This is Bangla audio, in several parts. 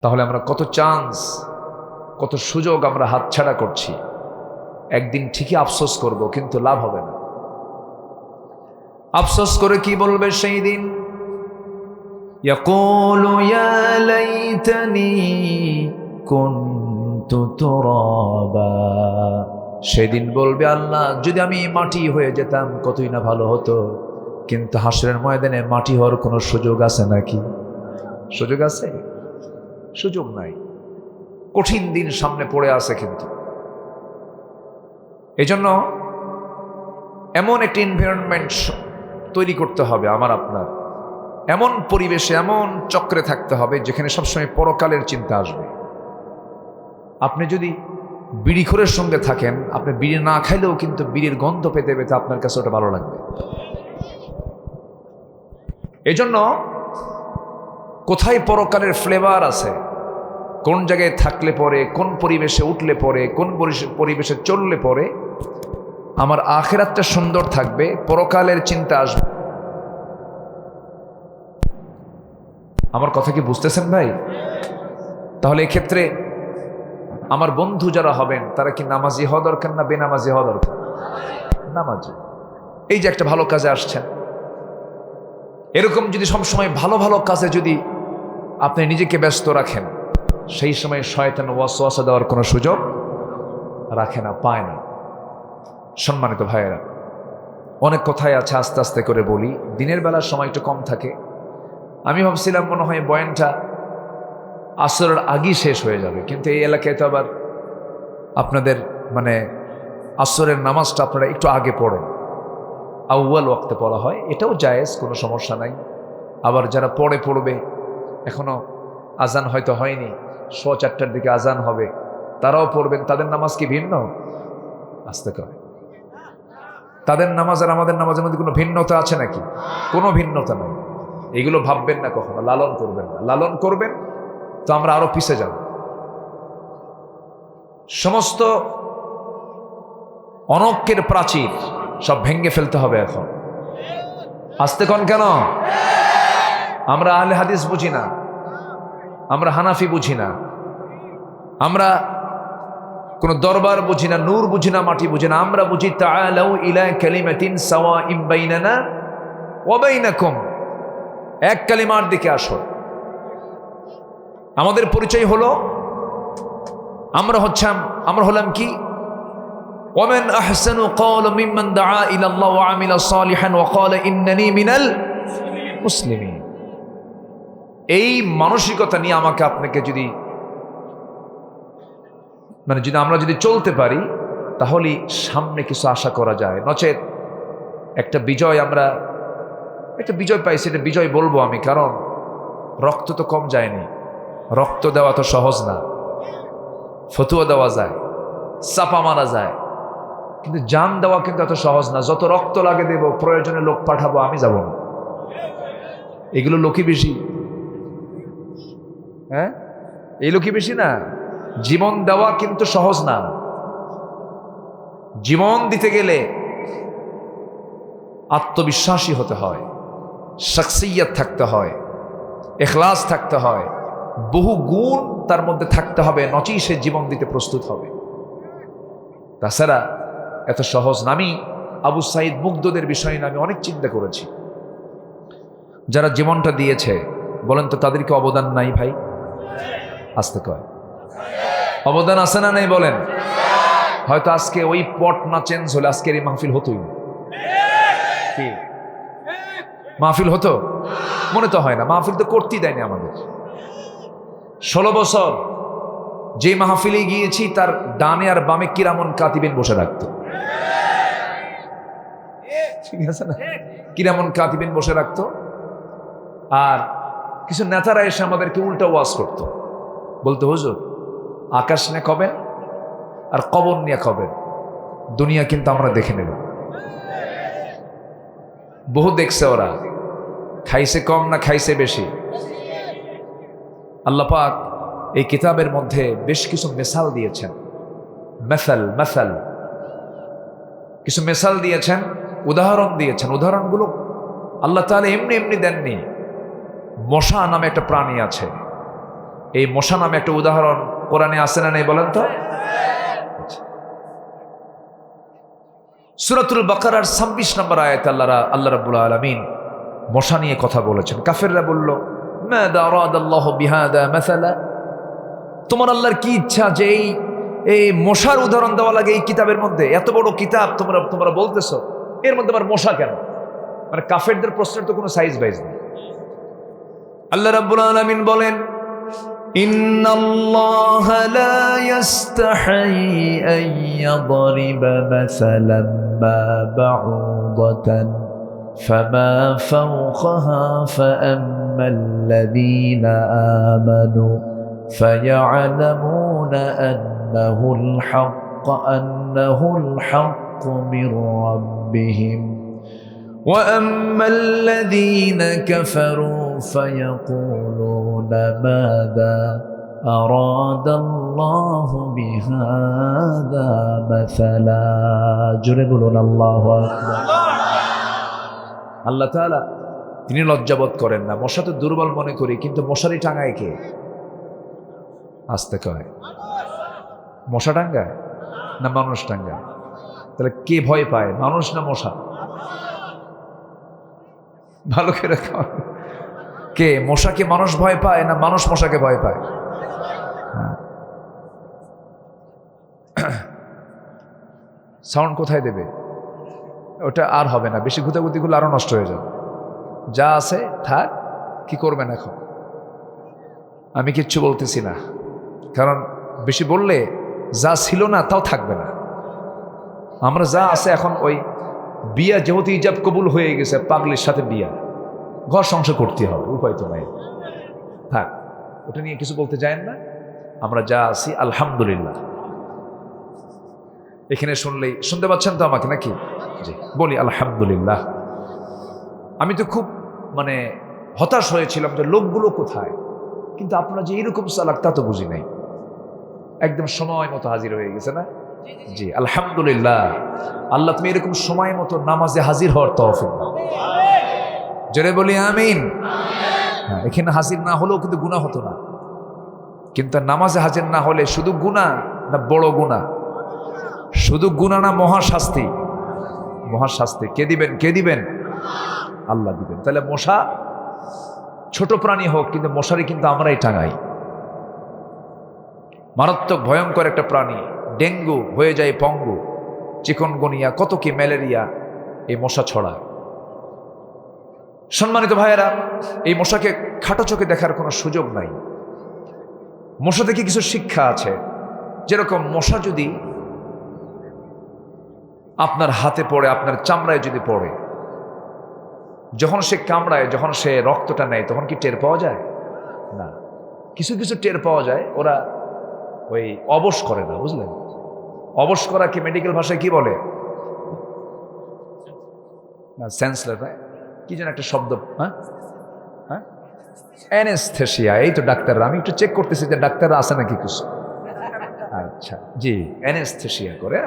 তাহলে আমরা কত চান্স, কত সুযোগ আমরা হাতছাড়া করছি। একদিন ঠিকই আফসোস করব, কিন্তু লাভ হবে না। আফসোস করে কি বলবে সেই দিন? ইয়াকুলু ইয়া লাইতানি কুনতু তুরাবা। সেদিন বলবে, আল্লাহ যদি আমি মাটি হয়ে যেতাম কতই না ভালো হতো। কিন্তু হাসরের ময়দানে মাটি হওয়ার কোনো সুযোগ আছে নাকি? সুযোগ আছে? সুযোগ নাই। কঠিন দিন সামনে পড়ে আছে। কিন্তু এজন্য এমন একটি এনভায়রনমেন্ট তৈরি করতে হবে আমার আপনার, এমন পরিবেশে, এমন চক্রে থাকতে হবে যেখানে সবসময় পরকালের চিন্তা আসবে। আপনি যদি বিড়িখোরের সঙ্গে থাকেন, আপনি বিড়ি না খাইলেও কিন্তু বিড়ির গন্ধ পেতে পেতে আপনার কাছে ওটা ভালো লাগবে। এজন্য কোথায় পরকালের ফ্লেভার আছে, কোন জায়গায় থাকলে পরে, কোন পরিবেশে উঠলে পরে, কোন পরিবেশে চললে পরে আমার আখিরাতটা সুন্দর থাকবে, পরকালের চিন্তা আসবে। আমার কথা কি বুঝতেছেন ভাই? তাহলে এক্ষেত্রে আমার বন্ধু যারা হবেন তারা কি নামাজি হওয়া দরকার না বেনামাজি হওয়া দরকার? নামাজি। এই যে একটা ভালো কাজে আসছেন, এরকম যদি সবসময় ভালো ভালো কাজে যদি আপনি নিজেকে ব্যস্ত রাখেন, সেই সময় শয়তান ওয়াসওয়াসা দেওয়ার কোনো সুযোগ রাখে না, পায় না। সম্মানিত ভাইয়েরা, অনেক কথাই আছে, আস্তে আস্তে করে বলি। দিনের বেলার সময় একটু কম থাকে। আমি ভাবছিলাম মনে হয় বয়ানটা আসরের আগেই শেষ হয়ে যাবে, কিন্তু এই এলাকায় তো আবার আপনাদের আসরের নামাজটা আপনারা একটু আগে পড়েন, আউয়াল ওয়াক্তে পড়া হয়, এটাও জায়েজ, কোনো সমস্যা নাই। আবার যারা পড়বে, এখনো আজান হয়তো হয়নি, 4:15 দিকে আজান হবে, তারাও পড়বেন। তাদের নামাজ কি ভিন্ন? আস্তে করে। তাদের নামাজ আর আমাদের নামাজের মধ্যে কোনো ভিন্নতা আছে নাকি? কোনো ভিন্নতা নেই। এগুলো ভাববেন না কখনো, লালন করবেন না। লালন করবেন তো আমরা আরো পিছে যাব। সমস্ত অনক্যের প্রাচীর সব ভেঙে ফেলতে হবে এখন। আস্তে কোন কেন? আমরা আহলে হাদিস বুঝি না, আমরা হানাফি বুঝি না, আমরা কোন দরবার বুঝি না, নূর বুঝি না, মাটি বুঝি না। আমরা বুঝি তাআলাউ ইলা কালিমাতিন সাওয়াইন বাইনানা ওয়া বাইনাকুম। এক কালিমার দিকে আসো। আমাদের পরিচয় হলো, আমরা হলাম কি? ওয়ামান আহসানু ক্বাওলাম মিম্মান দাআ ইলা আল্লাহ ওয়া আমিলা সালিহান ওয়া ক্বালা ইন্নানি মিনাল মুসলিমিন। এই মানসিকতা নিয়ে আমাকে আপনাকে যদি আমরা যদি চলতে পারি, তাহলে সামনে কিছু আশা করা যায়। নচেত একটা বিজয় পাইছি, এটা বিজয় বলবো আমি, কারণ রক্ত তো কম যায়নি। রক্ত দেওয়া তো সহজ না। ফতুয়া দেওয়া যায়, চাপা মারা যায়, কিন্তু জান দেওয়া কিন্তু এত সহজ না। যত রক্ত লাগে দেব, প্রয়োজনে লোক পাঠাবো, আমি যাব না। এগুলো লোকই বেশি। হ্যাঁ, এই লোকই বেশি না। জীবন দেওয়া কিন্তু সহজ না। জীবন দিতে গেলে আত্মবিশ্বাসী হতে হয়, শাখসিয়ত থাকতে হয়, ইখলাস থাকতে হয়, বহু গুণ তার মধ্যে থাকতে হবে, নচেই সে জীবন দিতে প্রস্তুত হবে। তাছাড়া এত সহজ না। আমি আবু সাঈদ মুগ্ধদের বিষয় নিয়ে আমি অনেক চিন্তা করেছি। যারা জীবনটা দিয়েছে, বলেন তো তাদের কি অবদান নাই ভাই? আস্তে কয়, অবদান আছে না নাই বলেন? হয়তো আজকে ওই পট না চেঞ্জ হলে আজকের এই মাহফিল হতোই না। কি মাহফিল হতো? মনে তো হয় না। মাহফিল তো করতেই দেয়নি আমাদের। 16 বছর যে মাহফিলে গিয়েছি, তার ডানে আর বামে কিরামন কাতিবিন বসে রাখতো। ঠিক আছে না? কিরামন কাতিবিন বসে রাখতো। আর কিছু নেতারা এসে আমাদেরকে উল্টা ওয়াজ করতো, বলতো, হুজুর আকাশ নিয়ে কবেন আর কবর নিয়ে কবেন, দুনিয়া কিন্তু আমরা দেখে নেব। বহু দেখছে ওরা, খাইছে কম না খাইছে বেশি। আল্লাহ পাক এই কিতাবের মধ্যে বেশ কিছু মেসাল দিয়েছেন। মেসাল কিছু মেসাল দিয়েছেন, উদাহরণ দিয়েছেন। উদাহরণগুলো আল্লাহ তাআলা এমনি এমনি দেননি। মশা নামে একটা প্রাণী আছে, এই মশা নামে একটা উদাহরণ কোরআনে আছে না নেই বলেন তো? সূরাতুল বাকারার 26 নম্বর আয়াতে আল্লাহ রাব্বুল আলামিন মশা নিয়ে কথা বলেছেন। কাফেররা বলল, মাযা আরাদাল্লাহু বিহাদা মাসালা, তোমার আল্লাহর কি ইচ্ছা যে এই মশার উদাহরণ দেওয়া লাগে এই কিতাবের মধ্যে? এত বড় কিতাব তোমরা বলতেছো, এর মধ্যে আবার মশা কেন? মানে কাফেরদের প্রশ্নের তো কোনো সাইজ বাইজ নেই। আল্লাহ রাব্বুল আলামিন বলেন, ইন্নাল্লাহা লা ইস্তাহি আন ইয়াদরিবা মাসালান মা বাউদাতান ফামা ফাওকাহা ফাআম্মাল্লাযীনা আমানু ফায়া'লামুনা আন্নাহুল হাক্কু মির রাব্বিহিম وأما الذين كفروا فيقولون ماذا أراد الله بهذا مثلا جربون الله أكبر আল্লাহ তাআলা তিনি লজ্জাবোধ করেন না। মশা তো দুর্বল মনে করি, কিন্তু মশারি টাঙায় কে? আস্তে কয় মশা টাঙ্গায় না মানুষ টাঙ্গায়? তাহলে কে ভয় পায়, মানুষ না মশা? ভালো করে কে? মশাকে মানুষ ভয় পায় না মানুষ মশাকে ভয় পায়? সাউন্ড কোথায় দেবে? ওটা আর হবে না, বেশি গুতাগুতিগুলো আরো নষ্ট হয়ে যাবে। যা আছে থাক, কি করবেন এখন? আমি কিচ্ছু বলতেছি না, কারণ বেশি বললে যা ছিল না তাও থাকবে না। আমরা যা আছে এখন, ওই বিয়া যেহেতু ইজাব কবুল হয়ে গেছে, পাগলির সাথে বিয়া, ঘর সংসার করতে হবে, উপায় তো নাই। থাক, ওটা নিয়ে কিছু বলতে যায়েন না। আমরা যা আছি আলহামদুলিল্লাহ। এখানে শুনতে পাচ্ছেন তো আমাকে নাকি? জি, বলি আলহামদুলিল্লাহ। আমি তো খুব হতাশ হয়েছিলাম যে লোকগুলো কোথায়, কিন্তু আপনারা যে এরকম চালাক তা তো বুঝি নাই। একদম সময় মতো হাজির হয়ে গেছে না? জি আলহামদুলিল্লাহ। আল্লাহ তুমি এরকম সময় মতো নামাজে হাজির হওয়ার তৌফিক দাও। জোরে বলি আমিন। হ্যাঁ, এখানে হাজির না হলেও কিন্তু গুনাহ হতো না, কিন্তু নামাজে হাজির না হলে শুধু গুনাহ না বড় গুনাহ? শুধু গুনাহ না মহাশাস্তি? মহাশাস্তি কে দিবেন? আল্লাহ দিবেন। তাহলে মশা ছোট প্রাণী হোক, কিন্তু মশারি কিন্তু আমরাই টাঙাই। মারাত্মক ভয়ঙ্কর একটা প্রাণী, ডেঙ্গু হয়ে যায় পঙ্গু, চিকনগুনিয়া, কত কি ম্যালেরিয়া এই মশা ছড়ায়। সম্মানিত ভাইয়েরা, এই মশাকে খাটো চোখে দেখার কোনো সুযোগ নাই। মশা থেকে কিছু শিক্ষা আছে। যেরকম মশা যদি আপনার হাতে পড়ে, আপনার চামড়ায় যদি পড়ে, যখন সে কামড়ায়, যখন সে রক্তটা নেয়, তখন কি টের পাওয়া যায়? না। কিছু কিছু টের পাওয়া যায়, ওরা ওই অবশ করে না, বুঝলেন? অবশ করাকে মেডিকেল ভাষায় কি বলে? না, সেন্সলেস, কি যেন একটা শব্দ, হ্যাঁ হ্যাঁ, অ্যানেস্থেসিয়া। এই তো ডাক্তাররা, আমি একটু চেক করতেছি যে ডাক্তাররা আছে নাকি কিছু। আচ্ছা, জি, অ্যানেস্থেসিয়া করে।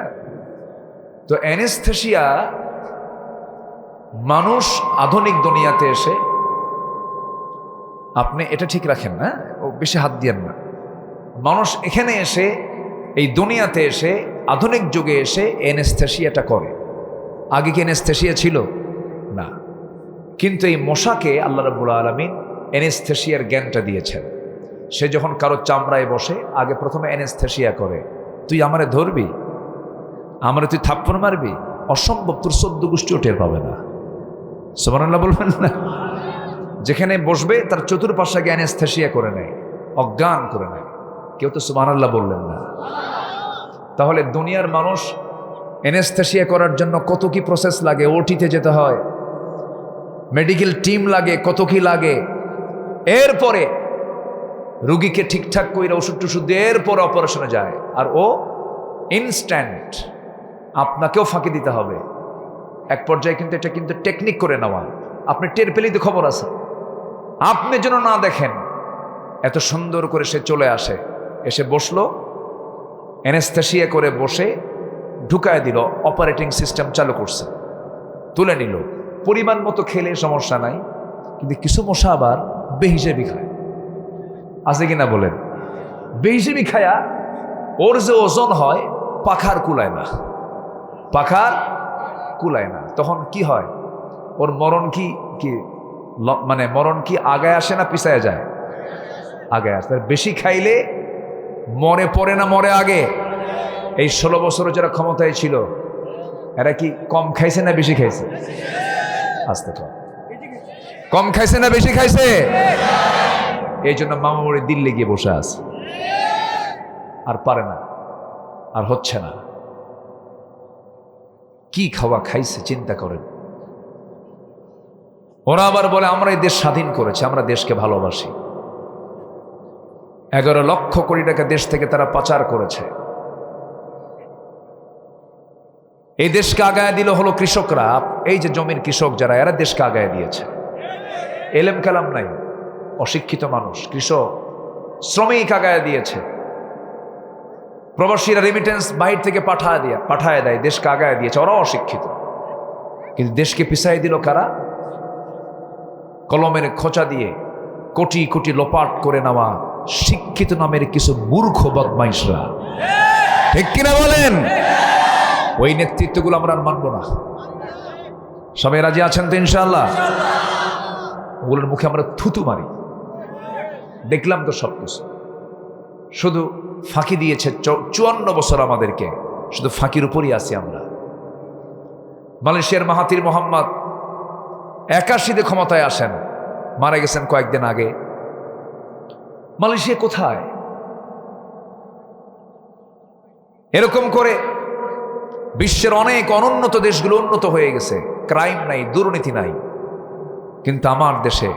তো অ্যানেস্থেসিয়া, মানুষ আধুনিক দুনিয়াতে এসে, আপনি এটা ঠিক রাখেন না, ও বেশি হাত দিয়েন না। মানুষ এখানে এসে, এই দুনিয়াতে এসে, আধুনিক যুগে এসে অ্যানেস্থেসিয়াটা করে। আগে কি অ্যানেস্থেসিয়া ছিল? না। কিন্তু এই মশাকে আল্লাহ রাব্বুল আলামিন অ্যানেস্থেসিয়ার জ্ঞানটা দিয়েছেন। সে যখন কারো চামড়ায় বসে, আগে প্রথমে অ্যানেস্থেসিয়া করে। তুই আমারে ধরবি, আমারে তুই থাপ্পড় মারবি, অসম্ভব, তোর 14 গোষ্ঠীও টের পাবে না। সুবহানাল্লাহ বলবেন না? যেখানে বসবে তার চতুর্পাশে আগে অ্যানেস্থেসিয়া করে নেয়, অজ্ঞান করে নেয়। কেউ তো সুবহানাল্লাহ বললেন না। তাহলে দুনিয়ার মানুষ অ্যানেস্থেসিয়া করার জন্য কত কি প্রসেস লাগে, ওটিতে যেতে হয়, মেডিকেল টিম লাগে, কত কি লাগে। এরপরে রুগীকে ঠিকঠাক করে ওষুধ টষুধ দিয়ে এরপরে অপারেশনে যায়। আর ও ইনস্ট্যান্ট, আপনাকেও ফাঁকি দিতে হবে এক পর্যায়ে। কিন্তু এটা কিন্তু টেকনিক করে নেওয়া। আপনি টের পেলেই তো খবর আছে। আপনি যেন না দেখেন, এত সুন্দর করে সে চলে আসে, এসে বসলো, অ্যানেস্থেসিয়া করে বসে ঢুকায় দিল, অপারেটিং সিস্টেম চালু করছে, তুলে নিল। পরিমাণ মতো খেলে সমস্যা নাই, কিন্তু কিছু মশা আবার বেহিসেবি খায়। আছে কিনা বলেন? বেশি খায়া ওর যে ওজন হয় পাখার কুলায় না, পাখার কুলায় না। তখন কি হয়? ওর মরণ কি কি মানে মরণ কি আগায় আসে না পিছায় যায়? আগায় আসে। বেশি খাইলে মরে পড়ে না মরে আগে? এই 16 বছর যারা ক্ষমতায় ছিল এরা কি কম খাইছে না বেশি খাইছে? আস্তে কম খাইছে না বেশি খাইছে? এই জন্য মামা বাড়ি দিল্লি গিয়ে বসে আছে, আর পারে না, আর হচ্ছে না। কি খাওয়া খাইছে চিন্তা করেন। ওরা আবার বলে আমরা এই দেশ স্বাধীন করেছি, আমরা দেশকে ভালোবাসি। 11 লক্ষ কোটি টাকা দেশ থেকে তারা পাচার করেছে। এই দেশকে আগায় দিল হলো কৃষকরা। এই যে জমির কৃষক যারা, এরা দেশকে আগায় দিয়েছে। এলেম কালাম নাই, অশিক্ষিত মানুষ, কৃষক, শ্রমিক আগায় দিয়েছে। প্রবাসীরা রেমিটেন্স বাহির থেকে পাঠায় দেয়, দেশকে আগায় দিয়েছে। ওরাও অশিক্ষিত, কিন্তু দেশকে পিছাই দিল কারা? কলমের খোঁচা দিয়ে কোটি কোটি লোপাট করে নেওয়া শিক্ষিত নামের কিছু মূর্খ বদমাইশরা। ঠিক কিনা বলেন? ওই নেতৃত্বগুলো আমরা আর মানব না। সবাই রাজি আছেন তো ইনশাআল্লাহ? ওগুলোর মুখে আমরা থুতু মারি। দেখলাম তো সব কিছু, শুধু ফাঁকি দিয়েছে 54 বছর আমাদেরকে, শুধু ফাঁকির উপরই আছি আমরা। মালয়েশিয়ার মাহাথির মোহাম্মদ 81-তে ক্ষমতায় আসেন, মারা গেছেন কয়েকদিন আগে। মালয়েশিয়া কোথায়? এরকম করে বিশ্বের অনেক অনুন্নত দেশগুলো উন্নত হয়ে গেছে, ক্রাইম নাই, দুর্নীতি নাই। কিন্তু আমার দেশে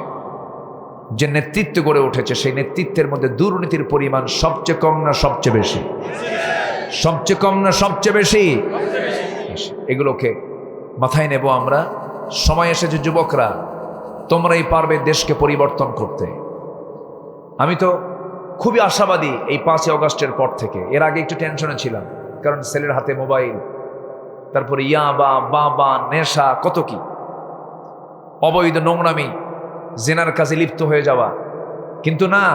যে নেতৃত্ব গড়ে উঠেছে, সেই নেতৃত্বের মধ্যে দুর্নীতির পরিমাণ সবচেয়ে কম না সবচেয়ে বেশি? সবচেয়ে কম না সবচেয়ে বেশি? এগুলোকে মাথায় নেব আমরা। সময় এসেছে যুবকরা, তোমরাই পারবে দেশকে পরিবর্তন করতে। আমি তো খুবই আশাবাদী এই 5 অগস্টের পর থেকে। এর আগে একটু টেনশনে ছিলাম, কারণ ছেলের হাতে মোবাইল, তারপরে ইয়াবা, বাবা, নেশা, কত কি অবৈধ নোংরামি, জেনার কাজে লিপ্ত হয়ে যাওয়া। কিন্তু না,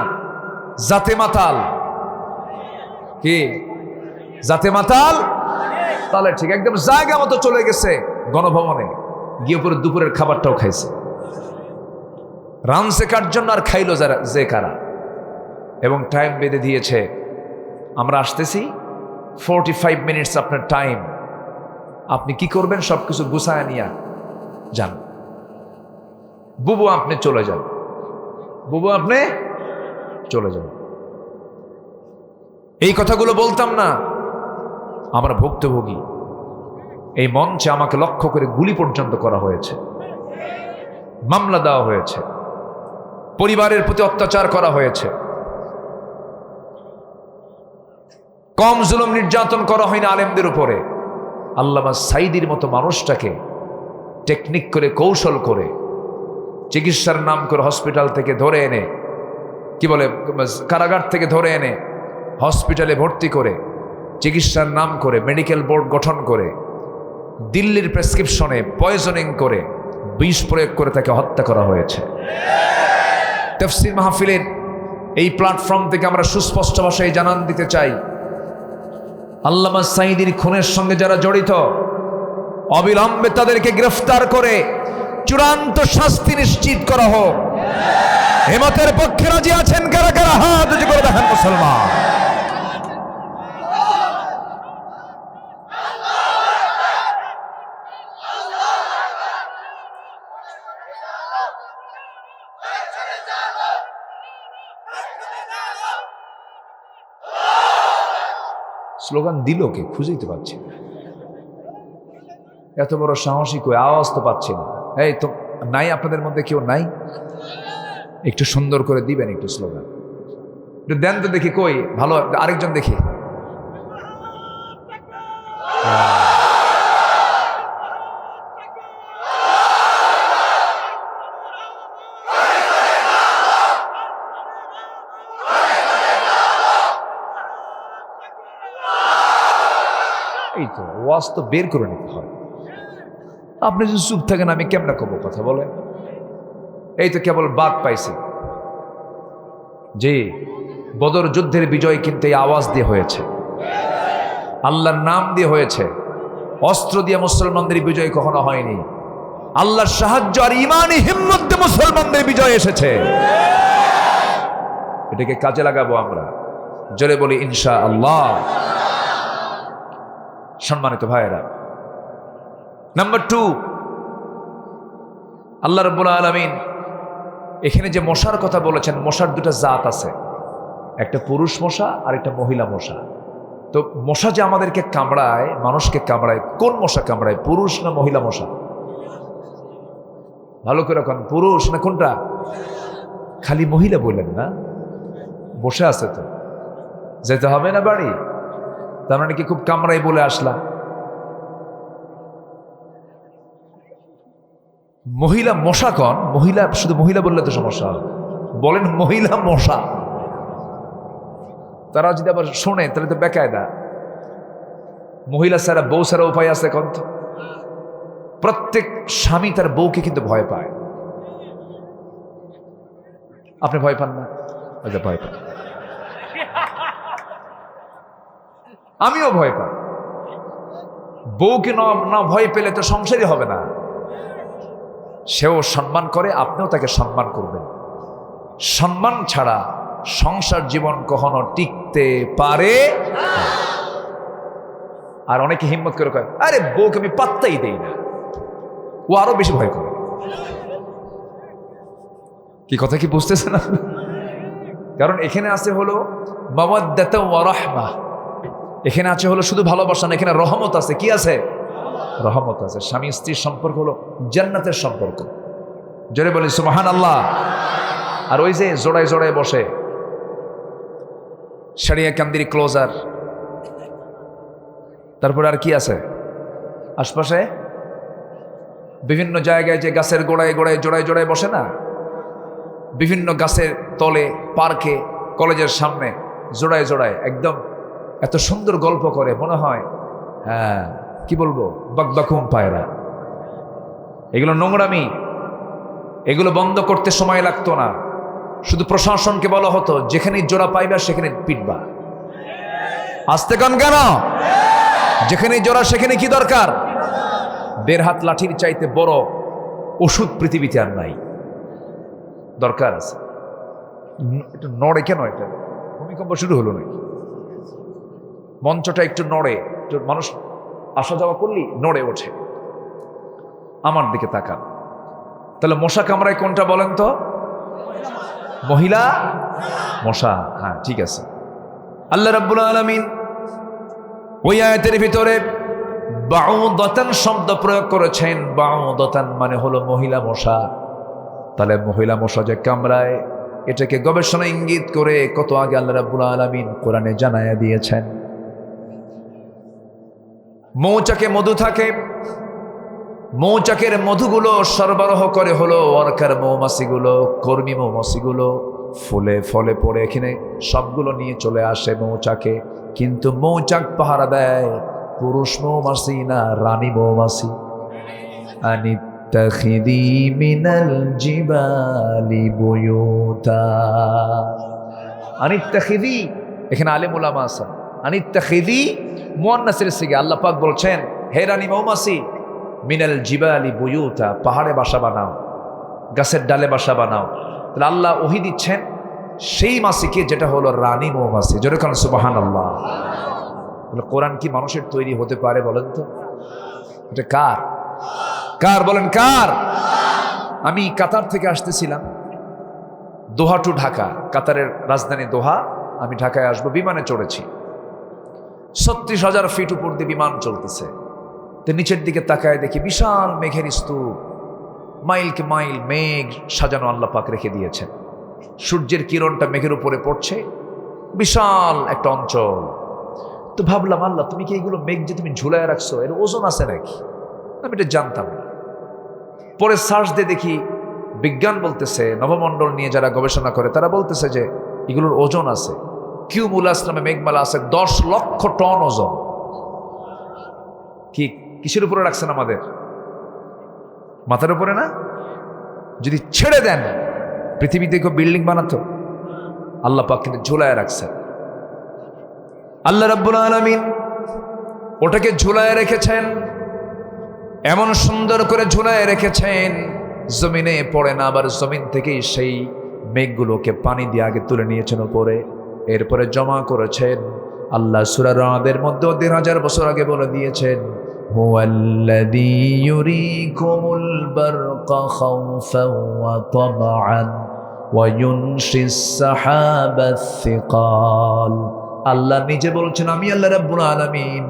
জাতে মাতাল। কি জাতে মাতাল? তাহলে ঠিক একদম জায়গা মতো চলে গেছে গণভবনে গিয়ে, পরে দুপুরের খাবারটাও খাইছে। রানছে কার জন্য আর খাইলো যারা, যে কারা। এবং টাইম বেঁধে দিয়েছে, আমরা আসতেছি, 45 মিনিটস আপনার টাইম। আপনি কি করবেন? সবকিছু গুছায় নিয়ে যান। বুবু আপনি চলে যান, বুবু আপনি চলে যান। এই কথাগুলো বলতাম না, আমরা ভুক্তভোগী। এই মঞ্চে আমাকে লক্ষ্য করে গুলি পর্যন্ত করা হয়েছে, মামলা দেওয়া হয়েছে, পরিবারের প্রতি অত্যাচার করা হয়েছে। কম জুলুম নির্যাতন করা হয়নি আলেমদের উপরে। আল্লামা সাইদির মতো মানুষটাকে টেকনিক করে, কৌশল করে, চিকিৎসার নাম করে হসপিটাল থেকে ধরে এনে, কি বলে, কারাগার থেকে ধরে এনে হসপিটালে ভর্তি করে, চিকিৎসার নাম করে মেডিকেল বোর্ড গঠন করে, দিল্লির প্রেসক্রিপশনে পয়জনিং করে, বিষ প্রয়োগ করে তাকে হত্যা করা হয়েছে। তাফসীর মাহফিলের এই প্ল্যাটফর্ম থেকে আমরা সুস্পষ্ট ভাষায় জানান দিতে চাই, আল্লামা সাঈদীর খুনের সঙ্গে যারা জড়িত, অবিলম্বে তাদেরকে গ্রেফতার করে চূড়ান্ত শাস্তি নিশ্চিত করা হোক। হিম্মতের পক্ষে রাজি আছেন কারা কারা? হাত উঁচু করে দেখেন মুসলমান। স্লোগান দিল কে খুঁজেই তো পাচ্ছি না। এত বড় সাহসী কই, আওয়াজ তো পাচ্ছি না। এই তো নাই, আপনাদের মধ্যে কেউ নাই? একটু সুন্দর করে দিবেন একটু স্লোগান, একটু দেন তো দেখি। কই ভালো, আরেকজন দেখি। এই তো ওয়াজ তো বের করে নিতে হয়। আপনি যদি চুপ থাকেন আমি কেমনে কব কথা? বলেন। এই তো কেবল বাদ পাইছি, যে বদর যুদ্ধের বিজয় কিন্তু এই আওয়াজ দিয়ে হয়েছে, আল্লাহর নাম দিয়ে হয়েছে। অস্ত্র দিয়ে মুসলমানদের বিজয় কখনো হয়নি। আল্লাহর সাহায্য আর ইমানি হিম্মত দিয়ে মুসলমানদের বিজয় এসেছে। এটাকে কাজে লাগাবো আমরা, জোরে বলি ইনশাআল্লাহ। সম্মানিত ভাইয়েরা, নাম্বার 2, আল্লাহ রাব্বুল আলামিন এখানে যে মশার কথা বলেছেন, মশার দুটো জাত আছে, একটা পুরুষ মশা আর একটা মহিলা মশা। তো মশা যে আমাদেরকে কামড়ায়, মানুষকে কামড়ায়, কোন মশা কামড়ায়, পুরুষ না মহিলা মশা? ভালো করে এখন, পুরুষ না কোনটা? খালি মহিলা বললেন না, বসে আছে তো, যেতে হবে না বাড়ি? তার মানে কি খুব কামড়াই বলে আসলাম? মহিলা মশা কন, মহিলা শুধু মহিলা বললে তো সমস্যা হবে, বলেন মহিলা মশা। তারা যদি আবার শোনে তাহলে তো বেকায়দা। মহিলা ছাড়া বউ ছাড়া উপায় আছে এখন? তো প্রত্যেক স্বামী তার বউকে কিন্তু ভয় পায়। আপনি ভয় পান না? ভয় পান, আমিও ভয় পাই। বউকে না ভয় পেলে তো সংসারই হবে না। সেও সম্মান করে, আপনিও তাকে সম্মান করবেন। সম্মান ছাড়া সংসার জীবন কখনো টিকতে পারে। আর অনেকে হিম্মত করে কয়, আরে বউকে আমি পাত্তাই দেই না, ও আরো বেশি ভয় করে। কি কথা কি বুঝতেছেন আপনি? কারণ এখানে আছে হলো মাওয়াদ্দাতা ওয়া রাহমা, এখানে আছে হলো শুধু ভালোবাসা না, এখানে রহমত আছে। কি আছে? রহমত আছে। স্বামী স্ত্রীর সম্পর্ক হলো জান্নাতের সম্পর্ক। জোরে বলি সুবহানাল্লাহ। আর ওই যে জোড়ায় জোড়ায় বসে সারিয়া কান্দির ক্লোজার, তারপরে আর কি আছে আশপাশে? বিভিন্ন জায়গায় যে গাছের গোড়ায় গোড়ায় জোড়ায় জোড়ায় বসে না, বিভিন্ন গাছের তলে, পার্কে, কলেজের সামনে জোড়ায় জোড়ায় একদম এত সুন্দর গল্প করে, মনে হয় হ্যাঁ কি বলবো, বাকবাকুম পায়রা। এগুলো নোংরামি, এগুলো বন্ধ করতে সময় লাগতো না। শুধু প্রশাসনকে বলা হতো যেখানে জোড়া পাইবা সেখানে পিটবা। আসতে কান কেন? যেখানে জোড়া সেখানে কি দরকার? 1.5 হাত লাঠির চাইতে বড় ওষুধ পৃথিবীতে আর নাই। দরকার আছে। একটু নড়ে কেন? এটা ভূমিকম্প শুরু হলো নাকি? মঞ্চটা একটু নড়ে, একটু মানুষ আসা যাওয়া করলেই নড়ে ওঠে। আমার দিকে তাকান। তাহলে মশা কামড়ায় কোনটা বলেন তো? মহিলা মশা। হ্যাঁ ঠিক আছে। আল্লাহ রাব্বুল আলামিন ওই আয়াতের ভিতরে বাউদাতান শব্দ প্রয়োগ করেছেন। বাউদাতান মানে হলো মহিলা মশা। তাহলে মহিলা মশা যে কামড়ায়, এটাকে গবেষণা ইঙ্গিত করে কত আগে আল্লাহ রাব্বুল আলামিন কোরআনে জানায়া দিয়েছেন। মৌচাকে মধু থাকে, মৌচাকের মধুগুলো সরবরাহ করে হলো ওয়ার্কার মৌমাছিগুলো, কর্মী মৌমাছিগুলো। ফুলে ফলে পড়ে এখানে সবগুলো নিয়ে চলে আসে মৌচাকে। কিন্তু মৌচাক পাহারা দেয় পুরুষ মৌমাছি না রানী মৌমাছি। আনিত্তাখিদি মিনাল জিবালি বুয়ুতা। আনিত্তাখিদি, এখানে আলেম উলামা আছে। আনিত্তাখিদি মুয়ান্নাসের সিগা। আল্লাহ পাক বলছেন, হে রানী মৌমাছি, মিনাল জিবালি বুয়ুতা, পাহাড়ে বাসা বানাও, গাছের ডালে বাসা বানাও। তাহলে আল্লাহ ওহী দিচ্ছেন সেই মাসিকে, যেটা হলো রানী মৌমাছি। যেরকম সুবহানাল্লাহ। তাহলে কোরআন কি মানুষের তৈরি হতে পারে বলেন তো? এটা কার? কার বলেন কার? আমি কাতার থেকে আসতেছিলাম দোহা টু ঢাকা, কাতারের রাজধানী দোহা। আমি ঢাকায় আসবো, বিমানে চড়েছি। 36,000 ফিট উপর দিয়ে বিমান চলতেছে। তো নিচের দিকে তাকায় দেখি বিশাল মেঘের স্তূপ, মাইলকে মাইল মেঘ সাজানো আল্লাহ পাক রেখে দিয়েছেন। সূর্যের কিরণটা মেঘের উপরে পড়ছে, বিশাল একটা অঞ্চল। তো ভাবলাম, আল্লাহ তুমি কি এগুলো মেঘ যে তুমি ঝুলায় রাখছো, এর ওজন আছে নাকি? আমি এটা জানতাম না। পরে সার্চ দিয়ে দেখি বিজ্ঞান বলতেছে, নবমণ্ডল নিয়ে যারা গবেষণা করে তারা বলতেছে যে এগুলোর ওজন আছে। কিউমুলাস নামে মেঘমালা আছে, 10 লক্ষ টন ওজন। কি কিসের উপরে রাখছেন? আমাদের মাথার উপরে না? যদি ছেড়ে দেন পৃথিবীতে কেউ বিল্ডিং বানাতো? আল্লাহ পাক কিন্তু ঝুলায় রাখছেন। আল্লাহ রাব্বুল আলামিন ওটাকে ঝুলায় রেখেছেন, এমন সুন্দর করে ঝুলায় রেখেছেন জমিনে পড়ে না, আবার জমিন থেকেই সেই মেঘগুলোকে পানি দিয়ে আগে তুলে নিয়েছেন উপরে, এরপরে জমা করেছেন। আল্লাহ সূরা রাদের মধ্যে ১,৫০০ বছর আগে বলে দিয়েছেন, হুয়াল্লাযী ইউরীকুমুল বারকা খাউফান ওয়া তামআন ওয়া ইউনশিস সাহাবাস সিকাল। আল্লাহ নিজে বলছেন, আমি আল্লাহ রাব্বুল আলামিন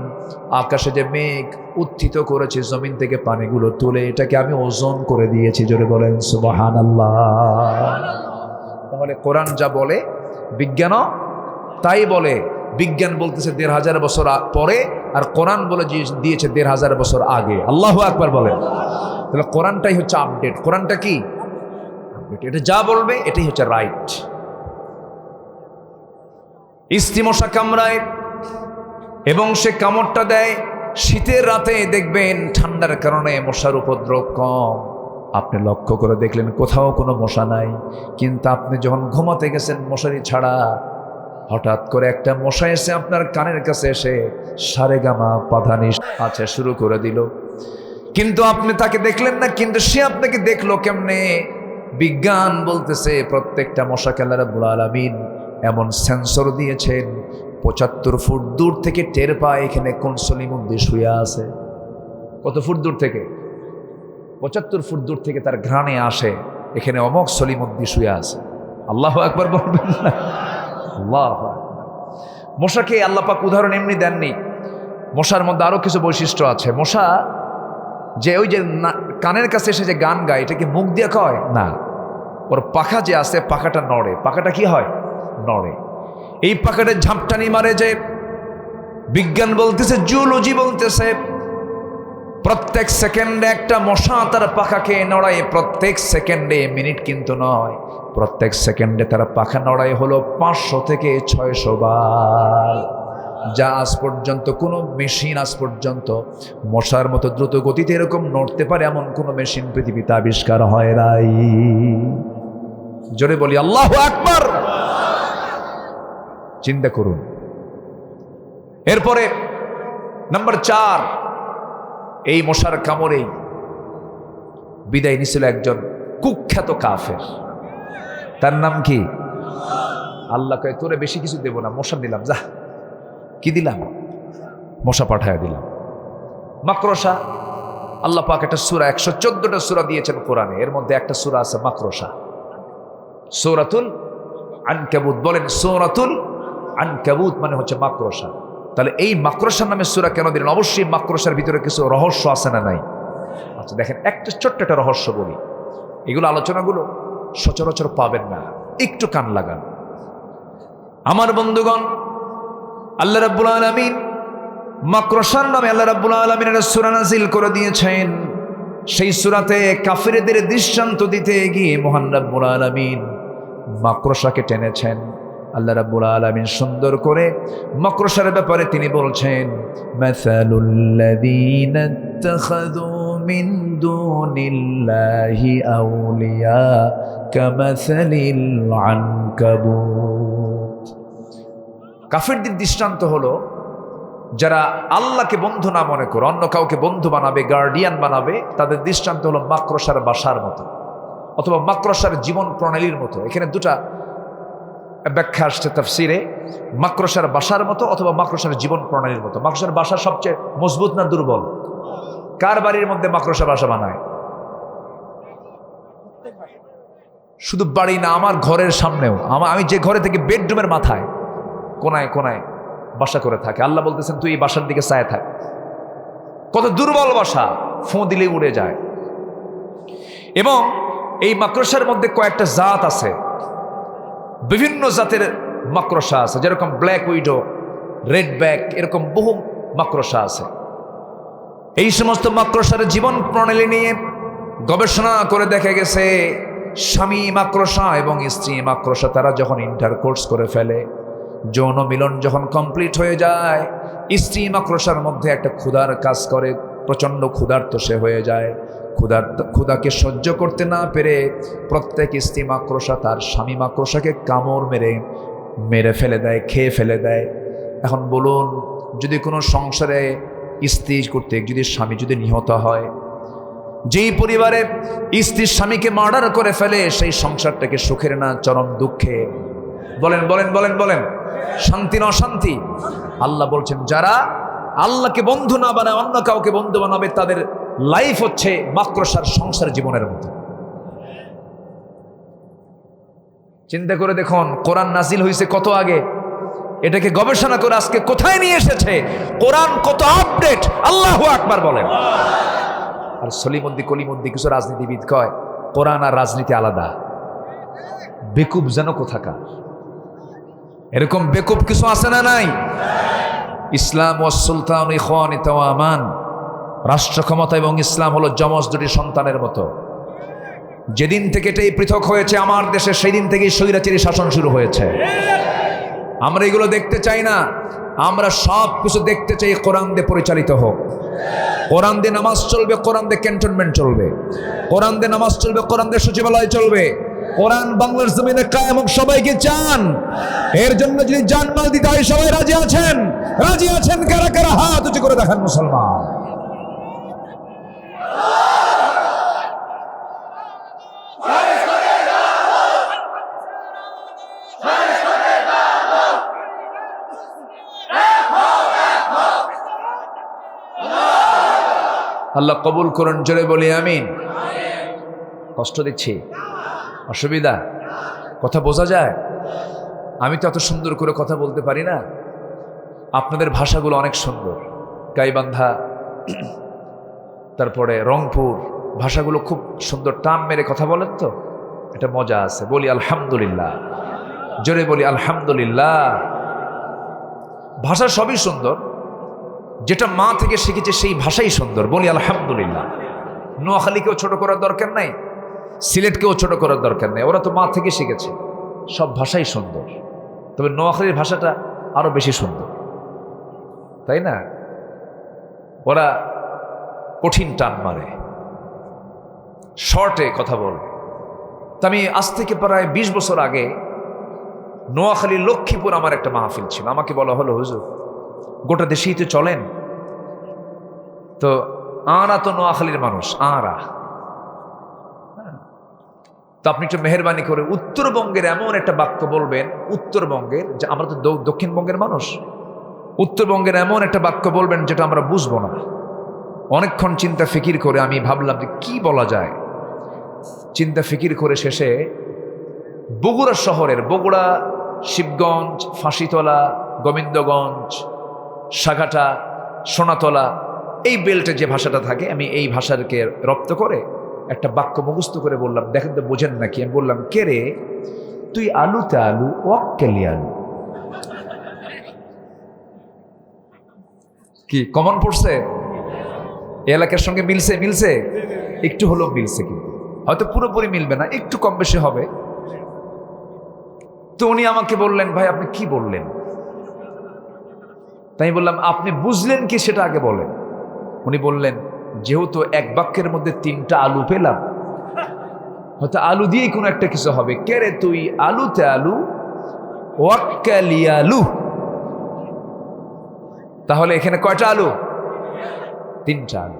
আকাশে যে মেঘ উত্থিত করেছি, জমিন থেকে পানিগুলো তুলে এটাকে আমি ওজন করে দিয়েছি। জোরে বলেন সুবহানাল্লাহ। তাহলে কোরআন যা বলে বিজ্ঞানও তাই বলে। বিজ্ঞান বলতেছে ১,৫০০ বছর পরে, আর কোরআন বলে দিয়েছে ১,৫০০ বছর আগে। আল্লাহু আকবার বলেন। তাহলে কোরআনটাই হচ্ছে আপডেট। কোরআনটা কি আপডেট, এটা যা বলবে এটাই হচ্ছে রাইট। ইস্তি মশা কামড়ায় এবং সে কামড়টা দেয় শীতের রাতে, দেখবেন ঠান্ডার কারণে মশার উপদ্রব কম। আপনি লক্ষ্য করে দেখলেন কোথাও কোনো মশা নাই, কিন্তু আপনি যখন ঘুমাতে গেছেন মশারি ছাড়া, হঠাৎ করে একটা মশা এসে আপনার কানের কাছে এসে সারেগামা পাধানি আচ্ছা শুরু করে দিল, কিন্তু আপনি তাকে দেখলেন না, কিন্তু সে আপনাকে দেখলো কেমনে? বিজ্ঞান বলতেছে প্রত্যেকটা মশাকে আল্লাহ রাব্বুল আলামিন এমন সেন্সর দিয়েছেন, ৭৫ ফুট দূর থেকে টের পায় এখানে কোন সলিমুদ্দি শুয়ে আছে। কত ফুট দূর থেকে? ৭৫ ফুট দূর থেকে তার ঘ্রাণে আসে এখানে অমক সলিমুদ্দি শুয়ে আছে। আল্লাহু আকবার বলবেন না? আল্লাহু আকবার। মশাকে আল্লাহ পাক উদাহরণ এমনি দেননি, মশার মধ্যে আরো কিছু বৈশিষ্ট্য আছে। মশা যে ওই যে কানের কাছে এসে যে গান গায়, এটা কি মুখ দিয়ে কয় না, ওর পাখা যে আছে পাখাটা নড়ে। পাখাটা কি হয়? নড়ে। এই পাখাটা ঝাপটানি মারে যে, বিজ্ঞান বলতেছে, জুলজি বলতেছে, প্রত্যেক সেকেন্ডে একটা মশা তার পাখাকে নড়ায়। প্রত্যেক সেকেন্ডে, মিনিট কিন্তু নয়, প্রত্যেক সেকেন্ডে তার পাখা নড়াই হলো ৫০০ থেকে ৬০০ বার, যা আজ পর্যন্ত কোনো মেশিন আজ পর্যন্ত মশার মতো দ্রুত গতিতে এরকম নড়তে পারে এমন কোনো মেশিন পৃথিবীতে আবিষ্কার হয় নাই। জোরে বলি আল্লাহু আকবার। চিন্তা করুন। এরপরে নাম্বার ৪, এই মশার কামড়েই বিদায় নিছিল একজন কুখ্যাত কাফের। তার নাম কি? আল্লাহ কয়, তোরে বেশি কিছু দেব না, মশা দিলাম। যা, কি দিলাম? মশা পাঠায় দিলাম। মাকড়সা। আল্লাহ পাক একটা সূরা, ১১৪টা সূরা দিয়েছেন কোরআনে, এর মধ্যে একটা সূরা আছে মাকড়সা, সূরাতুল আনকাবুত। বলেন সূরাতুল আনকাবুত মানে হচ্ছে মাকড়সা। তাহলে এই মাকড়সার নামে সূরা কেন দিলেন? অবশ্যই মাকড়সার ভিতরে কিছু রহস্য আছে না নাই? আচ্ছা দেখেন, একটা ছোট্ট একটা রহস্য বলি, এগুলো আলোচনাগুলো সচরাচর পাবেন না, একটু কান লাগান। আমার বন্ধুগণ, আল্লাহ রাব্বুল আলামিন মাকড়সার নামে আল্লাহ রাব্বুল আলামিন একটা সূরা নাযিল করে দিয়েছেন। সেই সূরাতে কাফিরদের দৃষ্টান্ত দিতে গিয়ে মহান রাব্বুল আলামিন মাকড়সাকে টেনেছেন। আল্লাহ রাব্বুল আলামিন সুন্দর করে মাকড়সার ব্যাপারে তিনি বলছেন, মাসালুল লাযীনা ইত্তাখাযু মিন দুনিল্লাহি আউলিয়া কামাসালিল আনকাবুত। কাফিরদের দৃষ্টান্ত হলো, যারা আল্লাহকে বন্ধু না মনে করে অন্য কাউকে বন্ধু বানাবে, গার্ডিয়ান বানাবে, তাদের দৃষ্টান্ত হলো মাকড়সার বাসার মতো অথবা মাকড়সার জীবন প্রণালীর মতো। এখানে দুটা ব্যাখ্যা আসছে তাফসিরে, মাকড়সার বাসার মতো অথবা মাকড়সার জীবন প্রণালীর মতো। মাকড়সার বাসা সবচেয়ে মজবুত না দুর্বল? কার বাড়ির মধ্যে মাকড়সা বাসা বানায়? শুধু বাড়ি না, আমার ঘরের সামনেও, আমি যে ঘরে থেকে বেডরুমের মাথায় কোনায় কোনায় বাসা করে থাকে। আল্লাহ বলতেছেন, তুই এই বাসার দিকে চায় থাক। কত দুর্বল বাসা, ফোঁ দিলেই উড়ে যায়। এবং এই মাকড়সার মধ্যে কয়েকটা জাত আছে, বিভিন্ন জাতের মাকড়সা আছে, যেরকম ব্ল্যাক উইডো, রেড ব্যাক, এরকম বহু মাকড়সা আছে। এই সমস্ত মাকড়সার জীবন প্রণালী নিয়ে গবেষণা করে দেখা গেছে, স্বামী মাকড়সা এবং স্ত্রী মাকড়সা তারা যখন ইন্টারকোর্স করে ফেলে, যৌন মিলন যখন কমপ্লিট হয়ে যায়, স্ত্রী মাকড়সার মধ্যে একটা ক্ষুধার কাজ করে, প্রচণ্ড ক্ষুধার্ত সে হয়ে যায়। ক্ষুধাকে সহ্য করতে না পেরে প্রত্যেক স্ত্রী মাকড়সা তার স্বামী মাকড়সাকে কামড় মেরে ফেলে দেয়, খেয়ে ফেলে দেয়। এখন বলুন, যদি কোনো সংসারে স্ত্রী কর্তৃক যদি স্বামী যদি নিহত হয়, যেই পরিবারে স্ত্রীর স্বামীকে মার্ডার করে ফেলে, সেই সংসারটাকে সুখের না চরম দুঃখে। বলেন বলেন বলেন বলেন, শান্তি না অশান্তি? আল্লাহ বলছেন যারা আল্লাহকে বন্ধু না বানায় অন্য কাউকে বন্ধু বানাবে, তাদের লাইফ হচ্ছে মাকড়সার সংসার জীবনের মতো। চিন্তা করে দেখুন, কোরআন নাজিল হয়েছে কত আগে, এটাকে গবেষণা করে আজকে কোথায় নিয়ে এসেছে। কোরআন কত আপডেট, আল্লাহু আকবার বলেন। আর সলিমুদ্দি কলিমুদ্দি কিছু রাজনীতিবিদ কয় কোরআন আর রাজনীতি আলাদা। বেকুব যেন কোথাকার, এরকম বেকুব কিছু আছে না নাই? ইসলাম ও সুলতান ইখওয়ানি তাওয়ামান, রাষ্ট্র ক্ষমতা এবং ইসলাম হলো যমজ দুটি সন্তানের মতো। যেদিন থেকে এটাই পৃথক হয়েছে আমার দেশে, সেই দিন থেকেই স্বৈরাচারী শাসন শুরু হয়েছে। আমরা এগুলো দেখতে চাই না, আমরা সব কিছু দেখতে চাই কোরআন দিয়ে পরিচালিত হোক। কোরআন দিয়ে নামাজ চলবে, কোরআন দিয়ে ক্যান্টনমেন্ট চলবে, কোরআন দিয়ে নামাজ চলবে, কোরআন দিয়ে সচিবালয় চলবে। কোরআন বাংলার জমিনে কায়েম হোক, সবাইকে চান? এর জন্য যদি জানমাল দিতে হয়, সবাই রাজি আছেন? রাজি আছেন কারা কারা? হাত উঁচু করে দেখান মুসলমান। আল্লাহ কবুল করুন, জোরে বলি আমিন। কষ্ট দিচ্ছি? অসুবিধা? কথা বোঝা যায়? আমি তো এত সুন্দর করে কথা বলতে পারি না। আপনাদের ভাষাগুলো অনেক সুন্দর, গাইবান্ধা, তারপরে রংপুর, ভাষাগুলো খুব সুন্দর, টান মেরে কথা বলেন তো, এটা মজা আছে। বলি আলহামদুলিল্লাহ, জোরে বলি আলহামদুলিল্লাহ। ভাষা সবই সুন্দর, যেটা মা থেকে শিখেছে সেই ভাষাই সুন্দর। বলি আলহামদুলিল্লাহ। নোয়াখালীকেও ছোট করার দরকার নাই, সিলেটকেও ছোট করার দরকার নেই, ওরা তো মা থেকে শিখেছে। সব ভাষাই সুন্দর, তবে নোয়াখালীর ভাষাটা আরো বেশি সুন্দর, তাই না? ওরা কঠিন টান মারে, শর্টে কথা বলে। তা আমি আজ থেকে প্রায় 20 বছর আগে নোয়াখালীর লক্ষ্মীপুর আমার একটা মাহফিল ছিল। আমাকে বলা হলো, হুজুর গোটা দেশেই তো চলেন, তো আরা তো নোয়াখালীর মানুষ, আরা তো আপনি একটু মেহরবানি করে উত্তরবঙ্গের এমন একটা বাক্য বলবেন, উত্তরবঙ্গের, যে আমরা তো দক্ষিণবঙ্গের মানুষ, উত্তরবঙ্গের এমন একটা বাক্য বলবেন যেটা আমরা বুঝবো না। অনেকক্ষণ চিন্তা ফিকির করে আমি ভাবলাম যে কি বলা যায়। চিন্তা ফিকির করে শেষে বগুড়া শহরের, বগুড়া, শিবগঞ্জ, ফাঁসিতলা, গোবিন্দগঞ্জ, সাঘাটা, সোনাতলা, এই বেল্টে যে ভাষাটা থাকে, আমি এই ভাষাকে রপ্ত করে একটা বাক্য মুখস্থ করে বললাম, দেখেন তো বোঝেন নাকি? আমি বললাম, কে রে তুই আলুতে আলু, ওয়াক্কেলি আলু। কি কমন পড়ছে? এলাকার সঙ্গে মিলছে? মিলছে একটু হলেও মিলছে, কিন্তু হয়তো পুরোপুরি মিলবে না, একটু কম বেশি হবে। তো উনি আমাকে বললেন, ভাই আপনি কি বললেন? তাই বললাম, আপনি বুঝলেন কি সেটা আগে বলেন। উনি বললেন, যেহেতু এক বাক্যের মধ্যে 3টা আলু পেলাম, হয়তো আলু দিয়েই কোনো একটা কিছু হবে। কে রে তুই আলুতে আলু, ওয়াক্কালি আলু। তাহলে এখানে কয়টা আলু? 3টা আলু।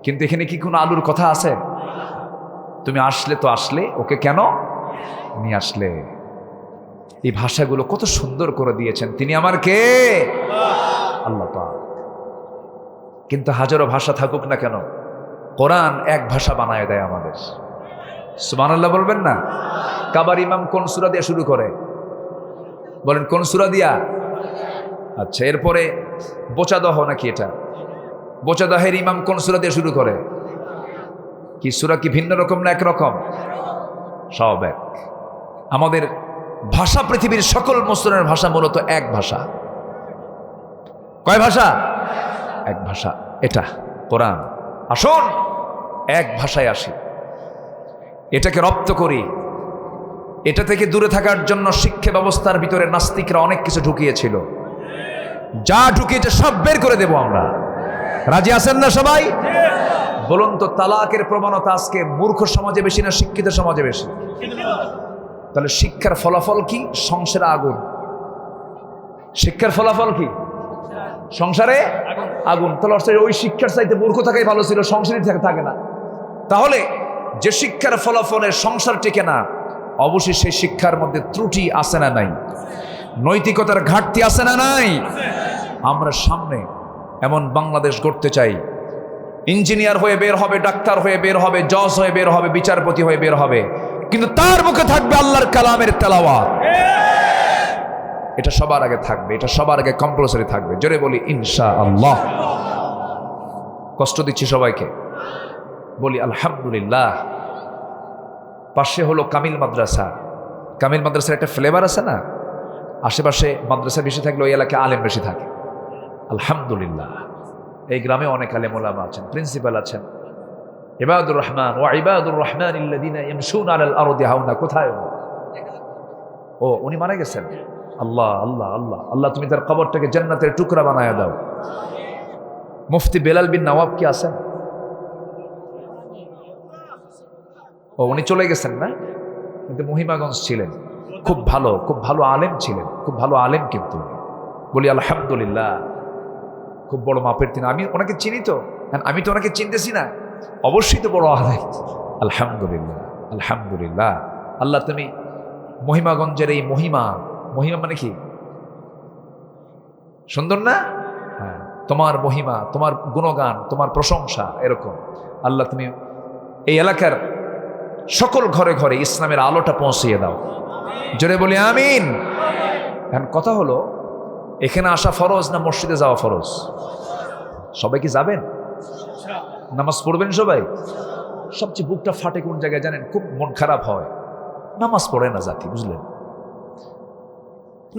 কিন্তু এখানে কি কোনো আলুর কথা আছে? তুমি আসলে তো আসলে, ওকে কেন নিয়ে আসলে? এই ভাষাগুলো কত সুন্দর করে দিয়েছেন তিনি। আমার কে? আল্লাহ পাক। কিন্তু হাজারো ভাষা থাকুক না কেন, কোরআন এক ভাষা বানায় দেয় আমাদের। সুবহানাল্লাহ বলবেন না? কাবার ইমাম কোন সূরা দিয়ে শুরু করে? বলেন কোন সূরা দিয়া? আচ্ছা, এরপরে বোচাদহ নাকি এটা? বোচাদহের ইমাম কোন সূরা দিয়ে শুরু করে? কি সূরা কি ভিন্ন রকম না একরকম? সব এক। আমাদের ভাষা, পৃথিবীর সকল মুসলমানের ভাষা মূলত এক ভাষা। কয় ভাষা? এক ভাষা, এটা কোরআন। আসুন এক ভাষায় আসি, এটাকে রপ্ত করি। এটা থেকে দূরে থাকার জন্য শিক্ষা ব্যবস্থার ভিতরে নাস্তিকরা অনেক কিছু ঢুকিয়েছিল, যা ঢুকিয়েছে সব বের করে দেব আমরা। রাজি আছেন না সবাই? বলুন তো, তালাকের প্রবণতা আজকে মূর্খ সমাজে বেশি না শিক্ষিত সমাজে বেশি? তাহলে শিক্ষার ফলাফল কি? সংসারে আগুন। শিক্ষার ফলাফল কি? সংসারে আগুন। তাহলে ওই শিক্ষার চাইতে মূর্খ থাকাই ভালো ছিল, সংসারই থাকে না। তাহলে যে শিক্ষার ফলাফলে সংসার টিকে না, অবশ্যই সেই শিক্ষার মধ্যে ত্রুটি আছে না নাই? নৈতিকতার ঘাটতি আছে না নাই? আমরা সামনে এমন বাংলাদেশ গড়তে চাই, ইঞ্জিনিয়ার হয়ে বের হবে, ডাক্তার হয়ে বের হবে, জজ হয়ে বের হবে, বিচারপতি হয়ে বের হবে, কিন্তু তার মুখে থাকবে আল্লাহর কালামের তেলাওয়াত। এটা সবার আগে থাকবে, এটা সবার আগে কম্পালসরি থাকবে। জোরে বলি ইনশাআল্লাহ। কষ্ট দিচ্ছি সবাইকে, বলি আলহামদুলিল্লাহ। পাশে হলো কামিল মাদ্রাসা। কামিল মাদ্রাসার একটা ফ্লেভার আছে না, আশেপাশে মাদ্রাসা বেশি থাকলে ওই এলাকায় আলেম বেশি থাকে। আলহামদুলিল্লাহ, এই গ্রামে অনেক আলেম ওলামা আছেন, প্রিন্সিপাল আছেন। ইবাদুর রহমান ওয়া ইবাদুর রহমান আল্লাযীনা ইয়ামশুনা আলাল আরদি হাওনা। কোথায়? ও, উনি মারা গেছেন। আল্লাহ আল্লাহ আল্লাহ আল্লাহ, তুমি তার কবরটাকে জান্নাতের টুকরা বানায় দাও। মুফতি বেলাল বিন নওয়াব কি আছেন? ও, উনি চলে গেছেন না, কিন্তু মহিমাগঞ্জ ছিলেন, খুব ভালো আলেম ছিলেন, খুব ভালো আলেম। কিন্তু বলি আলহামদুলিল্লাহ, খুব বড় মাপের তিনি। আমি ওনাকে চিনি তো, আমি তো ওনাকে চিনতেছি না, অবশ্যই তো বড় আলেম। আলহামদুলিল্লাহ আলহামদুলিল্লাহ। আল্লাহ, তুমি মহিমাগঞ্জের এই মহিমা মানে কি সুন্দর না? হ্যাঁ, তোমার মহিমা, তোমার গুণগান, তোমার প্রশংসা এরকম। আল্লাহ, তুমি এই এলাকার সকল ঘরে ঘরে ইসলামের আলোটা পৌঁছিয়ে দাও। জোরে বলি আমিন। এখন কথা হলো, এখানে আসা ফরজ না মসজিদে যাওয়া ফরজ? সবাই কি যাবেন? নামাজ পড়বেন সবাই? সবচেয়ে বুকটা ফাটে কোন জায়গায় জানেন? খুব মন খারাপ হয়, নামাজ পড়ে না জাতি, বুঝলেন?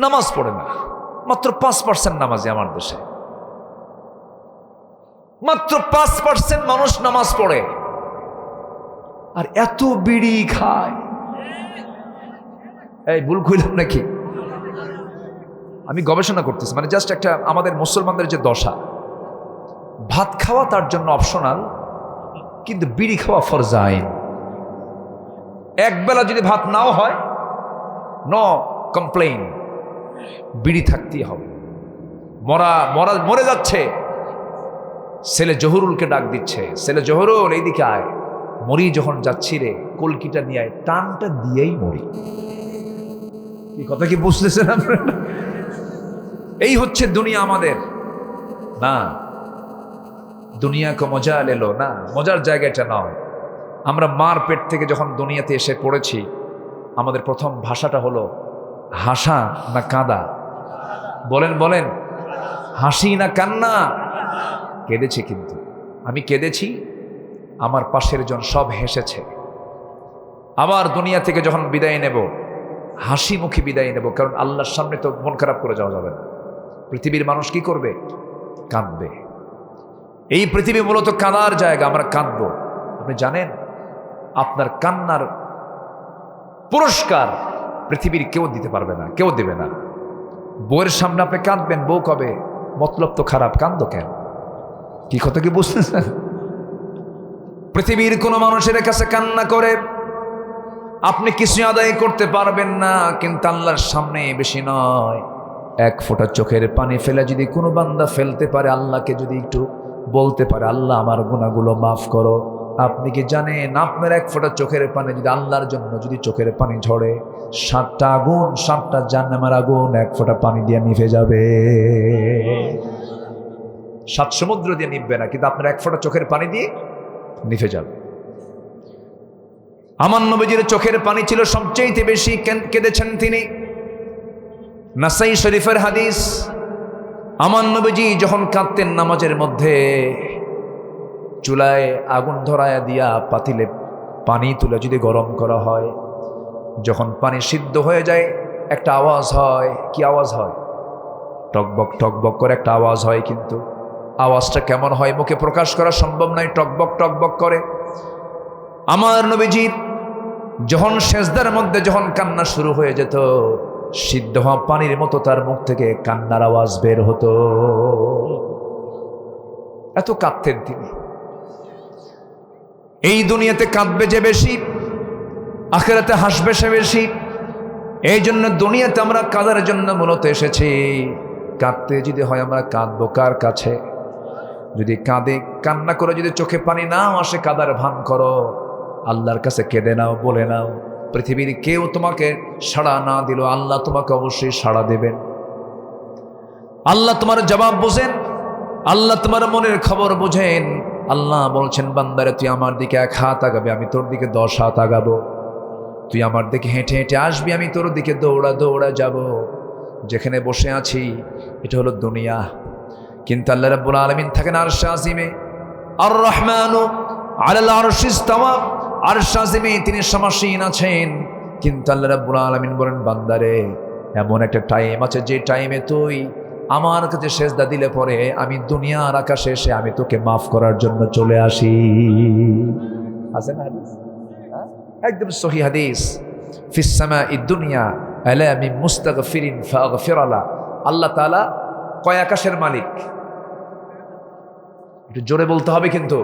নামাজ পড়ে না। মাত্র 5% নামাজি আমার দেশে, মাত্র 5% মানুষ নামাজ পড়ে, আর এত বিড়ি খায়। এই ভুল কইলাম নাকি? আমি গবেষণা করতেছি, মানে জাস্ট একটা আমাদের মুসলমানদের যে দশা, ভাত খাওয়া তার জন্য অপশনাল, কিন্তু বিড়ি খাওয়া ফরজ আইন। একবেলা যদি ভাত নাও হয়, নো কমপ্লেইন, বিড়ি থাকতেই হবে। মরে যাচ্ছে, ছেলে জহুরুলকে ডাক দিচ্ছে, ছেলে জহুরুল এইদিকে আয়, মরি যখন যাচ্ছি রে, কলকিটা নিয়ে আয়, টানটা দিয়েই মরি। এই কথা কি বুঝতেছেন আপনারা? এই হচ্ছে দুনিয়া আমাদের। না, দুনিয়া কো মজা লেলো না, মজার জায়গাটা নয়। আমরা মার পেট থেকে যখন দুনিয়াতে এসে পড়েছি, আমাদের প্রথম ভাষাটা হলো হাসা না কাঁদা? বলেন, হাসি না কান্না? কেঁদেছি, কিন্তু আমি কেঁদেছি, আমার পাশের জন সব হেসেছে। আবার দুনিয়া থেকে যখন বিদায় নেব, হাসি মুখে বিদায় নেব, কারণ আল্লাহর সামনে তো মন খারাপ করে যাওয়া যাবে না। পৃথিবীর মানুষ কি করবে? কাঁদবে। এই পৃথিবী মূলত কাঁদার জায়গা, আমরা কাঁদবো। আপনি জানেন, আপনার কান্নার পুরস্কার পৃথিবীর কেউ দিতে পারবে না, কেউ দেবে না। বউয়ের সামনে আপনি কাঁদবেন, বউ কবে মতলব তো খারাপ, কাঁদো কেন? কি কথা কি বুঝতেছেন? পৃথিবীর কোনো মানুষের কাছে কান্না করে আপনি কিছু আদায় করতে পারবেন না, কিন্তু আল্লাহর সামনে বেশি নয়, এক ফোঁটা চোখের পানি ফেলে যদি কোনো বান্দা ফেলতে পারে, আল্লাহকে যদি একটু বলতে পারে, আল্লাহ আমার গুনাহগুলো মাফ করো, আপনি কি জানেন আপনার এক ফোঁটা চোখের পানি যদি আল্লাহর জন্য যদি চোখের পানি ঝরে, 7টা আগুন, 7টা জাহান্নামের আগুন এক ফোঁটা পানি দিয়ে নিভে যাবে। 7 সমুদ্র দিয়ে নিভবে না, কিন্তু আপনার এক ফোঁটা চোখের পানি দিয়ে নিভে যাবে। আমার নবীজির চোখের পানি ছিল সবচেয়ে বেশি, কেঁদেছেন তিনি। নাসাই শরীফের হাদিস, আমার নবীজি যখন কাঁদতেন নামাজের মধ্যে, চুলায় আগুন ধরায়া দিয়া পাতিলে পানি তুলে যদি গরম করা হয়, যখন পানি সিদ্ধ হয়ে যায় একটা আওয়াজ হয়। কি আওয়াজ হয়? টকবক টকবক করে একটা আওয়াজ হয়, কিন্তু আওয়াজটা কেমন হয় মুখে প্রকাশ করা সম্ভব নয়, টকবক টকবক করে। আমার নবীজি যখন সেজদার মধ্যে যখন কান্না শুরু হয়ে যেত, সিদ্ধ হওয়া পানির মতো তার মুখ থেকে কান্নার আওয়াজ বের হতো। এত কাঁদতেন তিনি। এই দুনিয়াতে কাঁদবে যে বেশি, আখিরাতে হাসবে সে বেশি। এই জন্য দুনিয়াতে আমরা কাঁদার জন্য মূলত এসেছি। কাঁদতে যদি হয় আমরা কাঁদবো কার কাছে? যদি কান্না করে যদি চোখে পানি নাও আসে, কাদার ভান করো, আল্লাহর কাছে কেঁদে নাও, বলে নাও। পৃথিবীর কেউ তোমাকে সাড়া না দিল, আল্লাহ তোমাকে অবশ্যই সাড়া দেবেন। আল্লাহ তোমার জবাব বোঝেন, আল্লাহ তোমার মনের খবর বোঝেন। আল্লাহ বলছেন, বান্দারে তুই আমার দিকে 1 হাত আগাবে, আমি তোর দিকে 10 হাত আগাবো। তুই আমার দিকে হেঁটে হেঁটে আসবি, আমি তোর দিকে দৌড়া দৌড়া যাব। যেখানে বসে আছি এটা হলো দুনিয়া, কিন্তু আল্লাহ রাব্বুল আলামিন থাকেন আরশ আজিমে। আর রহমানু আলাল আরশি ইস্তাওয়া, আরশ আজিমে তিনি সমাসীন আছেন। কিন্তু আল্লাহ রাব্বুল আলামিন বলেন, বান্দারে এমন একটা টাইম আছে যে টাইমে তুই আমার কাছে সেজদা দিলে পরে আমি দুনিয়ার আকাশে এসে আমি তোকে মাফ করার জন্য চলে আসি। আছে না হাদিস? একদম সহিহ হাদিস, ফিস সামাঈদ দুনিয়া আলা মিন মুস্তাগফিরিন ফাগফিরালা। আল্লাহ তাআলা কয় আকাশের মালিক? একটু জোরে বলতে হবে কিন্তু।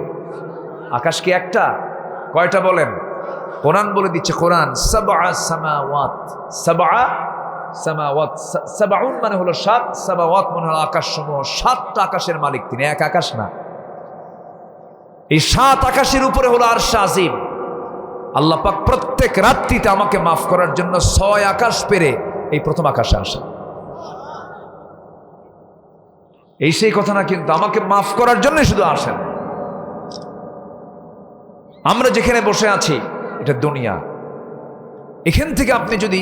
আকাশ কি একটা? কয়টা বলেন? কোরআন বলে দিচ্ছে, কোরআন সাবআ সামাওয়াত, সাবআ সামাওয়াত, সাবআউন মানে হলো 7, সামাওয়াত মানে হলো আকাশ সমূহ। 7টা আকাশের মালিক তিনি, এক আকাশ না। এই 7 আকাশের উপরে হলো আরশ আজিম। আল্লাহ পাক প্রত্যেক রাত্রিতে আমাকে মাফ করার জন্য 6 আকাশ পেরে এই প্রথম আকাশে আসে। এই সেই কথা না, কিন্তু আমাকে মাফ করার জন্য শুধু আসেন। আমরা যেখানে বসে আছি এটা দুনিয়া। এখান থেকে আপনি যদি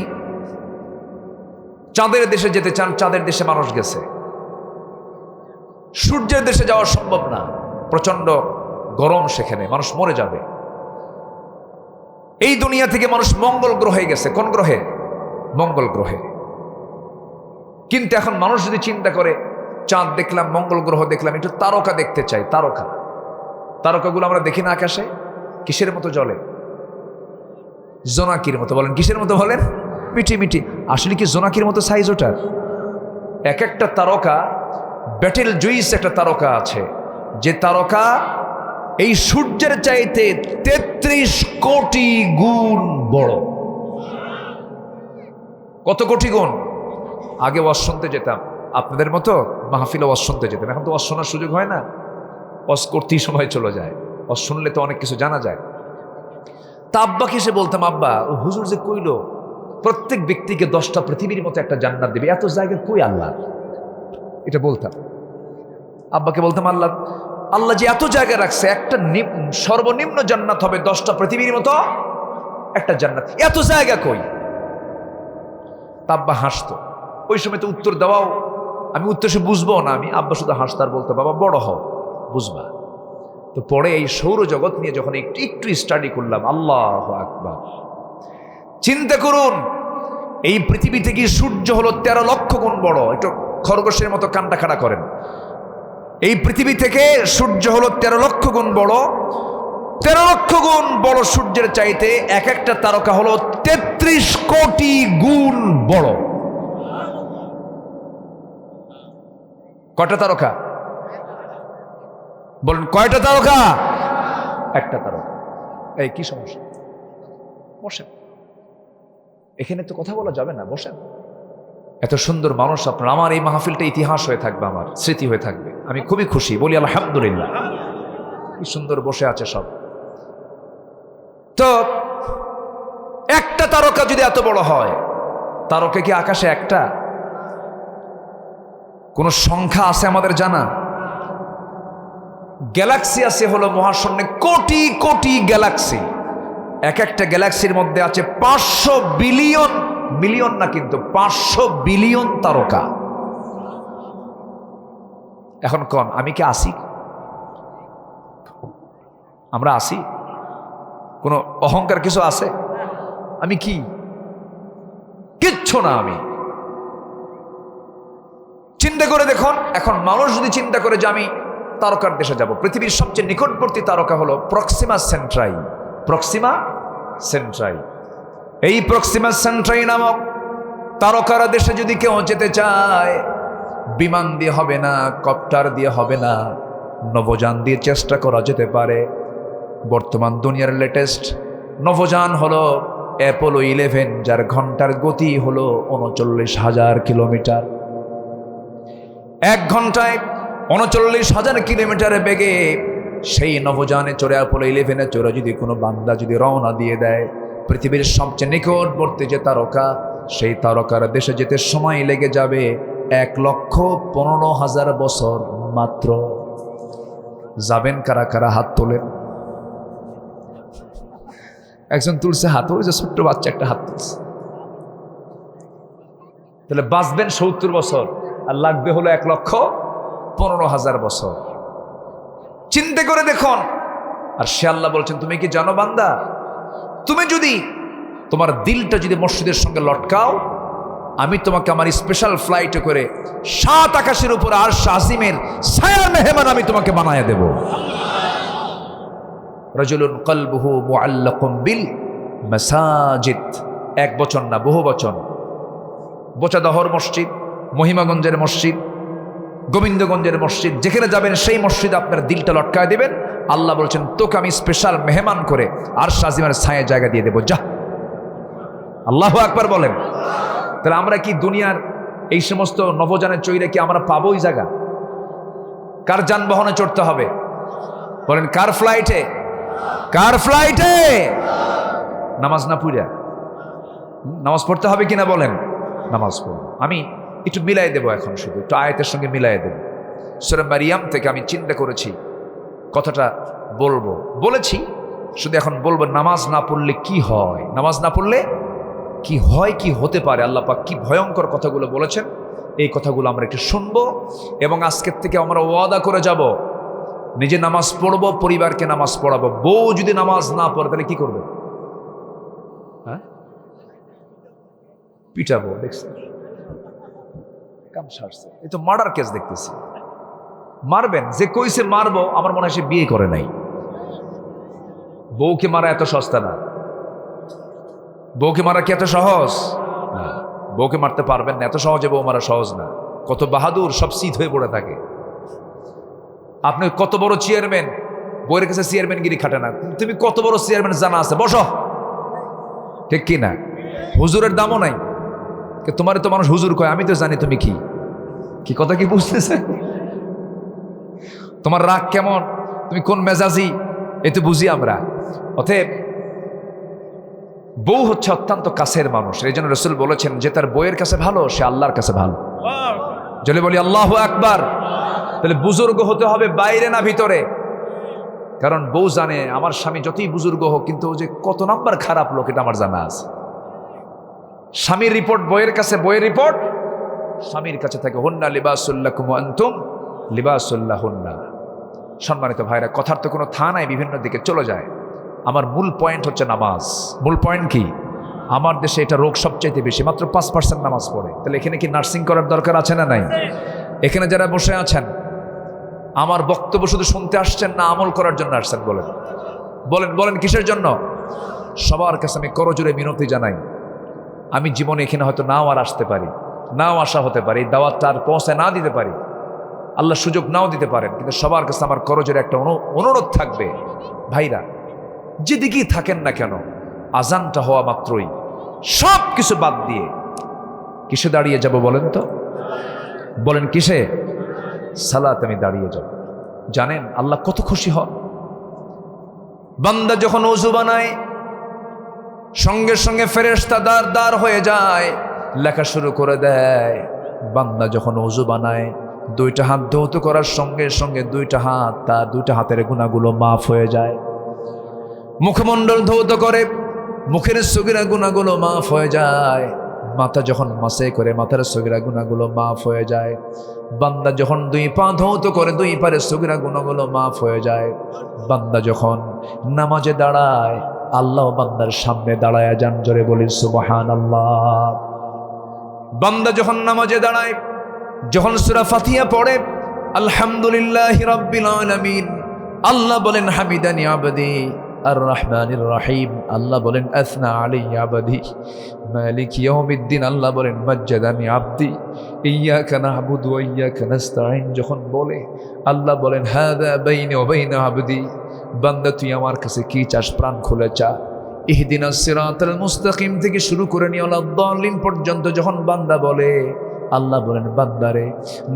চাঁদের দেশে যেতে চান, চাঁদের দেশে মানুষ গেছে। সূর্যের দেশে যাওয়া সম্ভব না, প্রচন্ড গরম, সেখানে মানুষ মরে যাবে। এই দুনিয়া থেকে মানুষ মঙ্গল গ্রহে গেছে। কোন গ্রহে? মঙ্গল গ্রহে। কিন্তু এখন মানুষ যদি চিন্তা করে, চাঁদ দেখলাম, মঙ্গল গ্রহ দেখলাম, একটু তারকা দেখতে চাই। তারকাগুলো আমরা দেখি না আকাশে, কিসের মতো জ্বলে? জোনাকির মতো। বলেন কিসের মতো? বলেন মিটি মিটি। আসলে কি জোনাকির মতো সাইজ ওটার? এক একটা তারকা, ব্যাটেল জুইস একটা তারকা আছে, যে তারকা এই সূর্যের চাইতে 33 কোটি গুণ বড়। কত কোটি গুণ? আগে ওয়াজ শুনতে যেতাম, আপনাদের মতো মাহফিলে ওয়াজ শুনতে যেতাম। এখন তো ওয়াজ শোনার সুযোগ হয় না, ওয়াজ করতেই সময় চলে যায়। ওয়াজ শুনলে তো অনেক কিছু জানা যায়। তা আব্বাকে এসে বলতাম, আব্বা হুজুর যে কইল প্রত্যেক ব্যক্তিকে 10টা পৃথিবীর মতো একটা জান্নাত দেবে, এত জায়গা কই আল্লাহ? এটা বলতাম আব্বাকে, বলতাম আল্লাহ যে এত জায়গা রাখছে, একটা সর্বনিম্ন জান্নাত হবে 10টা পৃথিবীর মতো একটা জান্নাত, এত জায়গা কই? তা আব্বা হাসতো। ওই সময় তো উত্তর দেওয়াও, আমি উত্তর সে বুঝবো না। আব্বা শুধু হাসতো আর বলতো, বাবা বড় হও, বুঝবা। তো পরে এই সৌরজগৎ নিয়ে যখন একটু স্টাডি করলাম, আল্লাহু আকবার, চিন্তা করুন, এই পৃথিবী থেকে সূর্য হলো 13 লক্ষ গুণ বড়। একটু খরগোশের মতো কানটা খাড়া করেন। এই পৃথিবী থেকে সূর্য হলো 13 লক্ষ গুণ বড়। 13 লক্ষ গুণ বড় সূর্যের চাইতে এক একটা তারকা হলো 33 কোটি গুণ বড়। কয়টা তারকা? বলুন কয়টা তারকা? একটা তারকা। এই কি সমস্যা? বসেন, এখানে তো কথা বলা যাবে না, বসেন। এত সুন্দর মানুষ আপনার। আমার এই মাহফিলটা ইতিহাস হয়ে থাকবে, আমার স্মৃতি হয়ে থাকবে। আমি খুবই খুশি, বলি আলহামদুলিল্লাহ। কি সুন্দর বসে আছে সব। তো একটা তারকা যদি এত বড় হয়, তারকা কি আকাশে একটা? কোন সংখ্যা আছে আমাদের জানা? গ্যালাক্সি আছে হলো মহাশূন্যে কোটি কোটি গ্যালাক্সি। এক একটা গ্যালাক্সির মধ্যে আছে 500 বিলিয়ন, মিলিয়ন না কিন্তু, 500 বিলিয়ন তারকা। এখন কোন আমি কি আসি? আমরা আসি? কোনো অহংকার কিছু আছে? আমি কি? কিচ্ছু না। আমি চিন্তা করে দেখুন, এখন মানুষ যদি চিন্তা করে যে আমি তারকার দেশে যাব, পৃথিবীর সবচেয়ে নিকটবর্তী তারকা হলো প্রক্সিমা সেন্ট্রাই। প্রক্সিমা সেন্ট্রাই, এই প্রক্সিমা সেন্ট্রাই নামক তারকার দেশে যদি কেউ যেতে চায়, বিমান দিয়ে হবে না, কপ্টার দিয়ে হবে না, নভোযান দিয়ে চেষ্টা করা যেতে পারে। বর্তমান দুনিয়ার লেটেস্ট নভোযান হলো অ্যাপোলো 11, যার ঘন্টার গতি হলো 39,000 কিলোমিটার। 1 ঘন্টায় 39,000 কিলোমিটারে বেগে সেই নভোযানে চড়ে, অ্যাপোলো 11-এ চড়ে যদি কোনো বান্দা যদি রওনা দিয়ে দেয় পৃথিবীর সবচেয়ে নিকটবর্তী যে তারকা, সেই তারকার দেশে যেতে সময় লেগে যাবে 1,15,000 বছর মাত্র। যাবেন কারা কারা? হাত তোলেন। একজন তুলছে হাত, ওই যে ছোট্ট বাচ্চা একটা হাত তুলছে। তাহলে বাঁচবেন 70 বছর আর লাগবে হলো 1,15,000 বছর। চিন্তা করে দেখুন। আর সে আল্লাহ বলছেন, তুমি কি জানো বান্দা, তুমি যদি তোমার দিলটা যদি মসজিদের সঙ্গে লটকাও, আমি তোমাকে আমার স্পেশাল ফ্লাইটে করে 7 আকাশের উপর আরশ আজিমের ছায়ার মেহমান আমি তোমাকে বানায় দেব। রাজুলুন কলবুহু মুআল্লাকুম বিল মাসাজিদ, 1 বচন না, বহু বচন। বোচাদহর মসজিদ, মহিমাগঞ্জের মসজিদ, গোবিন্দগঞ্জের মসজিদ, যেখানে যাবেন সেই মসজিদ আপনার দিলটা লটকায় দিবেন। আল্লাহ বলছেন, তোকে আমি স্পেশাল মেহমান করে আরশ আজিমের ছায়ার জায়গা দিয়ে দেবো, যা। আল্লাহু আকবার বলেন। তাহলে আমরা কি দুনিয়ার এই সমস্ত নভোযানের চইরে কি আমরা পাবো ওই জায়গা? কার যানবাহনে চড়তে হবে বলেন? কার ফ্লাইটে? কার ফ্লাইটে? নামাজ না পড়া, নামাজ পড়তে হবে কিনা বলেন? নামাজ পড়ব। আমি একটু মিলাই দেবো এখন, শুধু একটু আয়াতের সঙ্গে মিলাই দেব। সূরা মারিয়াম থেকে আমি চিন্তা করেছি কথাটা বলবো, বলেছি, শুধু এখন বলবো নামাজ না পড়লে কি হয়, নামাজ না পড়লে কি হয়, কি হতে পারে, আল্লাহ পাক কি ভয়ঙ্কর কথাগুলো বলেছেন, এই কথাগুলো আমরা একটু শুনবো। এবং আজকের থেকে আমরা ওয়াদা করে যাব, নিজে নামাজ পড়বো, পরিবারকে নামাজ পড়াবো। বউ যদি নামাজ না পড়ে তাহলে কি করবে? হ্যাঁ, পিটাবো। দেখছি কাম সারছে, এই তো মার্ডার কেস দেখতেছি। মারবেন, যে কইছে মারবো, আমার মনে হয় সে বিয়ে করে নাই। বউকে মারা এত সস্তা না। বউকে মারা কি এত সহজ? না, বউকে মারতে পারবেন না, এত সহজে বউ মারা সহজ না। কত বাহাদুর, সব শীত হয়ে পড়ে থাকে। আপনি কত বড় চেয়ারম্যান, বউয়ের কাছে চেয়ারম্যানগিরি খাটে না। তুমি কত বড় চেয়ারম্যান জানা আছে, বসো, ঠিক কি না? হুজুরের দামও নাই। তোমার তো মানুষ হুজুর কয়, আমি তো জানি তুমি কি কি কথা কি বুঝতেছে। তোমার রাগ কেমন, তুমি কোন মেজাজি, এ তো বুঝি আমরা। অতএব বউ হচ্ছে অত্যন্ত কাছের মানুষ। এই জন্য রাসূল বলেছেন, যে তার বউয়ের কাছে ভালো সে আল্লাহর কাছে ভালো। যদি বলি আল্লাহু আকবার, তাহলে বুজুর্গ হতে হবে বাইরে না ভিতরে। কারণ বউ জানে আমার স্বামী যতই বুজুর্গ হোক, কিন্তু যে কত নাম্বার খারাপ লোক এটা আমার জানা আছে। স্বামীর রিপোর্ট বইয়ের কাছে, বইয়ের রিপোর্ট স্বামীর কাছে থাকে। হুন্না লিবাসুল লাকুম ওয়া আনতুম লিবাসুল লাহুন্না। সম্মানিত ভাইরা, কথার তো কোনো থা নাই, বিভিন্ন দিকে চলে যায়। আমার মূল পয়েন্ট হচ্ছে নামাজ। মূল পয়েন্ট কি? আমার দেশে এটা রোগ সবচাইতে বেশি, মাত্র 5% নামাজ পড়ে। তাহলে এখানে কি নার্সিং করার দরকার আছে না নাই? এখানে যারা বসে আছেন, আমার বক্তব্য শুধু শুনতে আসছেন না আমল করার জন্য আসছেন? বলেন বলেন বলেন, কিসের জন্য? সবার কাছে আমি করজোরে মিনতি জানাই, আমি জীবনে এখানে হয়তো নাও আর আসতে পারি, নাও আসা হতে পারে, এই দাওয়াতটা আর পৌঁছায় না দিতে পারি, আল্লাহ সুযোগ নাও দিতে পারেন, কিন্তু সবার কাছে আমার করজোরে একটা অনুরোধ থাকবে, ভাইরা যেদিকেই থাকেন না কেন, আজানটা হওয়া মাত্রই সব কিছু বাদ দিয়ে কিসে দাঁড়িয়ে যাব বলেন তো? বলেন কিসে? সালাত আমি দাঁড়িয়ে যাব। জানেন আল্লাহ কত খুশি হন? বান্দা যখন ওযু বানায়, সঙ্গে সঙ্গে ফেরেশতা দাঁড় হয়ে যায়, লেখা শুরু করে দেয়। বান্দা যখন ওযু বানায়, 2টা হাত ধৌত করার সঙ্গে সঙ্গে 2টা হাত, তার 2টা হাতের গুনাহগুলো মাফ হয়ে যায়। মুখমণ্ডল ধৌত করে, মুখের সগীরা গুনাহগুলো মাফ হয়ে যায়। মাথা যখন মাসে করে, মাথার সগীরা গুনাহগুলো মাফ হয়ে যায়। বান্দা যখন 2 পা ধৌত করে, 2 পায়ের সগীরা গুনাহগুলো মাফ হয়ে যায়। বান্দা যখন নামাজে দাঁড়ায়, আল্লাহ বান্দার সামনে দাঁড়ায় যান, জোরে বলি সুবহানাল্লাহ। বান্দা যখন নামাজে দাঁড়ায়, যখন সূরা ফাতিহা পড়ে, আলহামদুলিল্লাহি রাব্বিল আলামিন, আল্লাহ বলেন হামিদানি আবদি, আর রহমানির রহিম। আল্লাহ বলেন আসনা আলাইয়া আবদি, মালিক ইয়াউমিদ্দিন আল্লাহ বলেন মাজ্জাদানি আবদি, ইয়্যাকা না'বুদু ওয়া ইয়্যাকা নাস্তাঈন যখন বলে আল্লাহ বলেন হাযা বাইনি ওয়া বাইনা আবদি, বান্দা তুই আমার কাছে কি চাস প্রাণ খুলে চা। ইহদিনাস সিরাতাল মুস্তাকিম থেকে শুরু করে নিয়ে আলাদ-দাল্লিন পর্যন্ত যখন বান্দা বলে আল্লাহ বলেন বান্দারে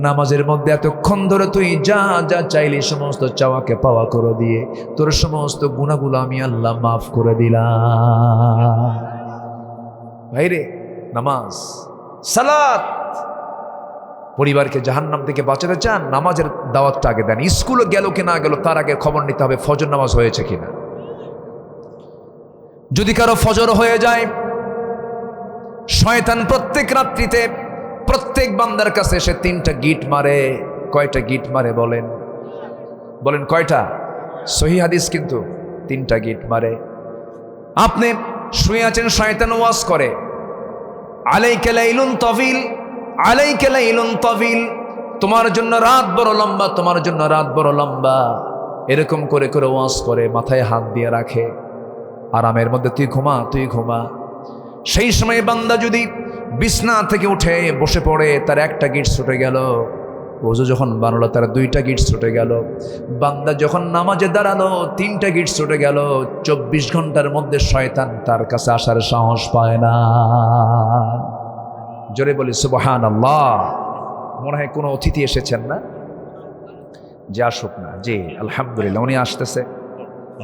নামাজের মধ্যে এতক্ষণ ধরে তুই যা যা চাইলি সমস্ত চাওয়াকে পাওয়া করে দিয়ে তোর সমস্ত গুনাহগুলো আমি আল্লাহ মাফ করে দিলাম। ভাইরে নামাজ সালাত, পরিবারকে জাহান্নাম থেকে বাঁচাতে চান নামাজের দাওয়াতটা আগে দেন। স্কুলে গেল কি না গেল তার আগে খবর নিতে হবে ফজর নামাজ হয়েছে কিনা। যদি কারো ফজর হয়ে যায়, শয়তান প্রত্যেক রাত্রিতে প্রত্যেক বান্দার কাছে এসে 3টা গিট মারে। কয়টা গিট মারে বলেন? বলেন কয়টা? সহিহ হাদিস কিন্তু 3টা গিট মারে। আপনি শুয়ে আছেন, শয়তান ওয়াজ করে আলাইকা লাইলুন তাবিল, আলাইকা লাইলুন তাবিল, তোমার জন্য রাত বড় লম্বা, তোমার জন্য রাত বড় লম্বা, এরকম করে করে ওয়াজ করে, মাথায় হাত দিয়ে রাখে, আরামের মধ্যে তুই ঘুমা, তুই ঘুমা। সেই সময় বান্দা যদি বিছনা থেকে উঠে বসে পড়ে, তার 1টা গিট ছুটে গেল। ওযু যখন বানালো তার 2টা গিট ছুটে গেল। বান্দা যখন নামাজে দাঁড়ালো 3টা গিট ছুটে গেল। 24 ঘন্টার মধ্যে শয়তান তার কাছে আসার সাহস পায় না। জোরে বলি সুবহানাল্লাহ। মনে হয় কোনো অতিথি এসেছেন না? যে আসুক না। জি আলহামদুলিল্লাহ, উনি আসতেছে।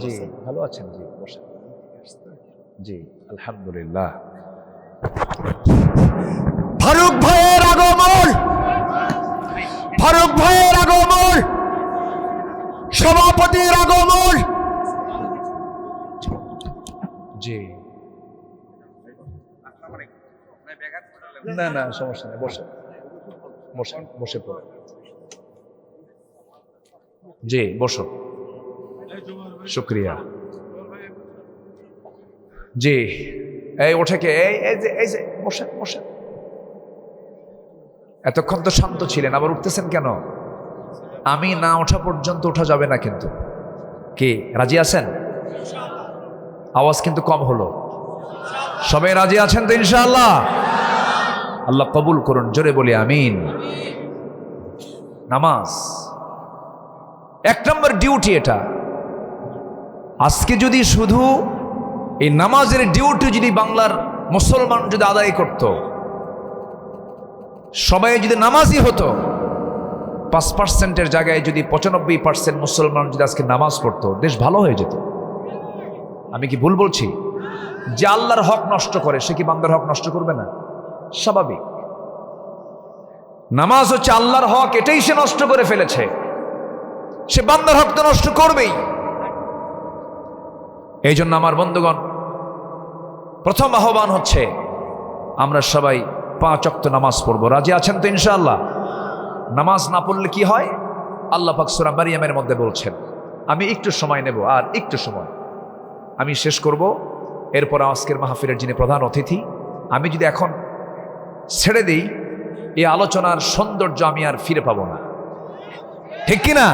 জি ভালো আছেন? জি বসেন। জি আলহামদুলিল্লাহ। ফারুক ভাইয়ের আগমন, ফারুক ভাইয়ের আগমন, সভাপতির আগমন। জি না না সমস্যা নেই, বসে বসে বসে পড়ো। জি বসো, শুক্রিয়া। জি এই ওঠে কে? এই যে বসেন বসেন। এতক্ষণ তো শান্ত ছিলেন, আবার উঠতেছেন কেন? আমি না ওঠা পর্যন্ত ওঠা যাবে না কিন্তু। কে রাজি আছেন? আওয়াজ কিন্তু কম হলো। সবাই রাজি আছেন তো ইনশাআল্লাহ? আল্লাহ কবুল করুন, জোরে বলি আমিন। নামাজ 1 নম্বর ডিউটি এটা। আজকে যদি শুধু এই নামাজের ডিউটি যদি বাংলার মুসলমান যদি আদায় করত, সবাই যদি নামাজি হতো, 5%-এর জায়গায় যদি 95% মুসলমান যদি আজকে নামাজ পড়তো, দেশ ভালো হয়ে যেত। আমি কি ভুল বলছি? যে আল্লাহর হক নষ্ট করে সে কি বান্দার হক নষ্ট করবে না? স্বাভাবিক। নামাজ হচ্ছে আল্লাহর হক, এটাই সে নষ্ট করে ফেলেছে, সে বান্দার হক তো নষ্ট করবেই। এই জন্য আমার বন্ধুগণ, প্রথম আহ্বান হচ্ছে আমরা সবাই 5 ওয়াক্ত নামাজ পড়বো। রাজি আছেন তো ইনশাআল্লাহ? নামাজ না পড়লে কি হয়? আল্লাহ পাক সূরা মারিয়ামের মধ্যে বলছেন। আমি একটু সময় নেব, আর একটু সময় আমি শেষ করব। এরপর আজকের মাহফিলের যিনি প্রধান অতিথি, আমি যদি এখন ছেড়ে দিই এই আলোচনার সৌন্দর্য আমি আর ফিরে পাবো না, ঠিক কিনা?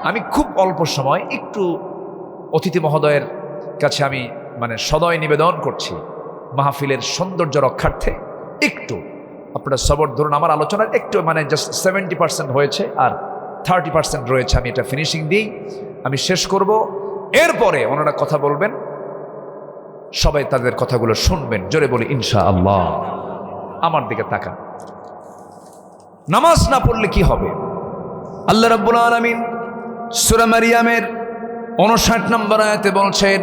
আমি খুব অল্প সময় একটু অতিথি মহোদয়ের কাছে আমি সদয় নিবেদন করছি, মাহফিলের সৌন্দর্য রক্ষার্থে একটু আপনারা সবর ধরুন। আমার আলোচনার একটু জাস্ট 70% হয়েছে, আর 30% রয়েছে। আমি এটা ফিনিশিং দিই, আমি শেষ করব। এরপরে ওনারা কথা বলবেন, সবাই তাদের কথাগুলো শুনবেন। জোরে বলি ইনশাআল্লাহ। আমার দিকে তাকান। নামাজ না পড়লে কি হবে? আল্লাহ রাব্বুল আলামিন সূরা মারিয়ামের 59 নম্বর আয়াতে বলছেন,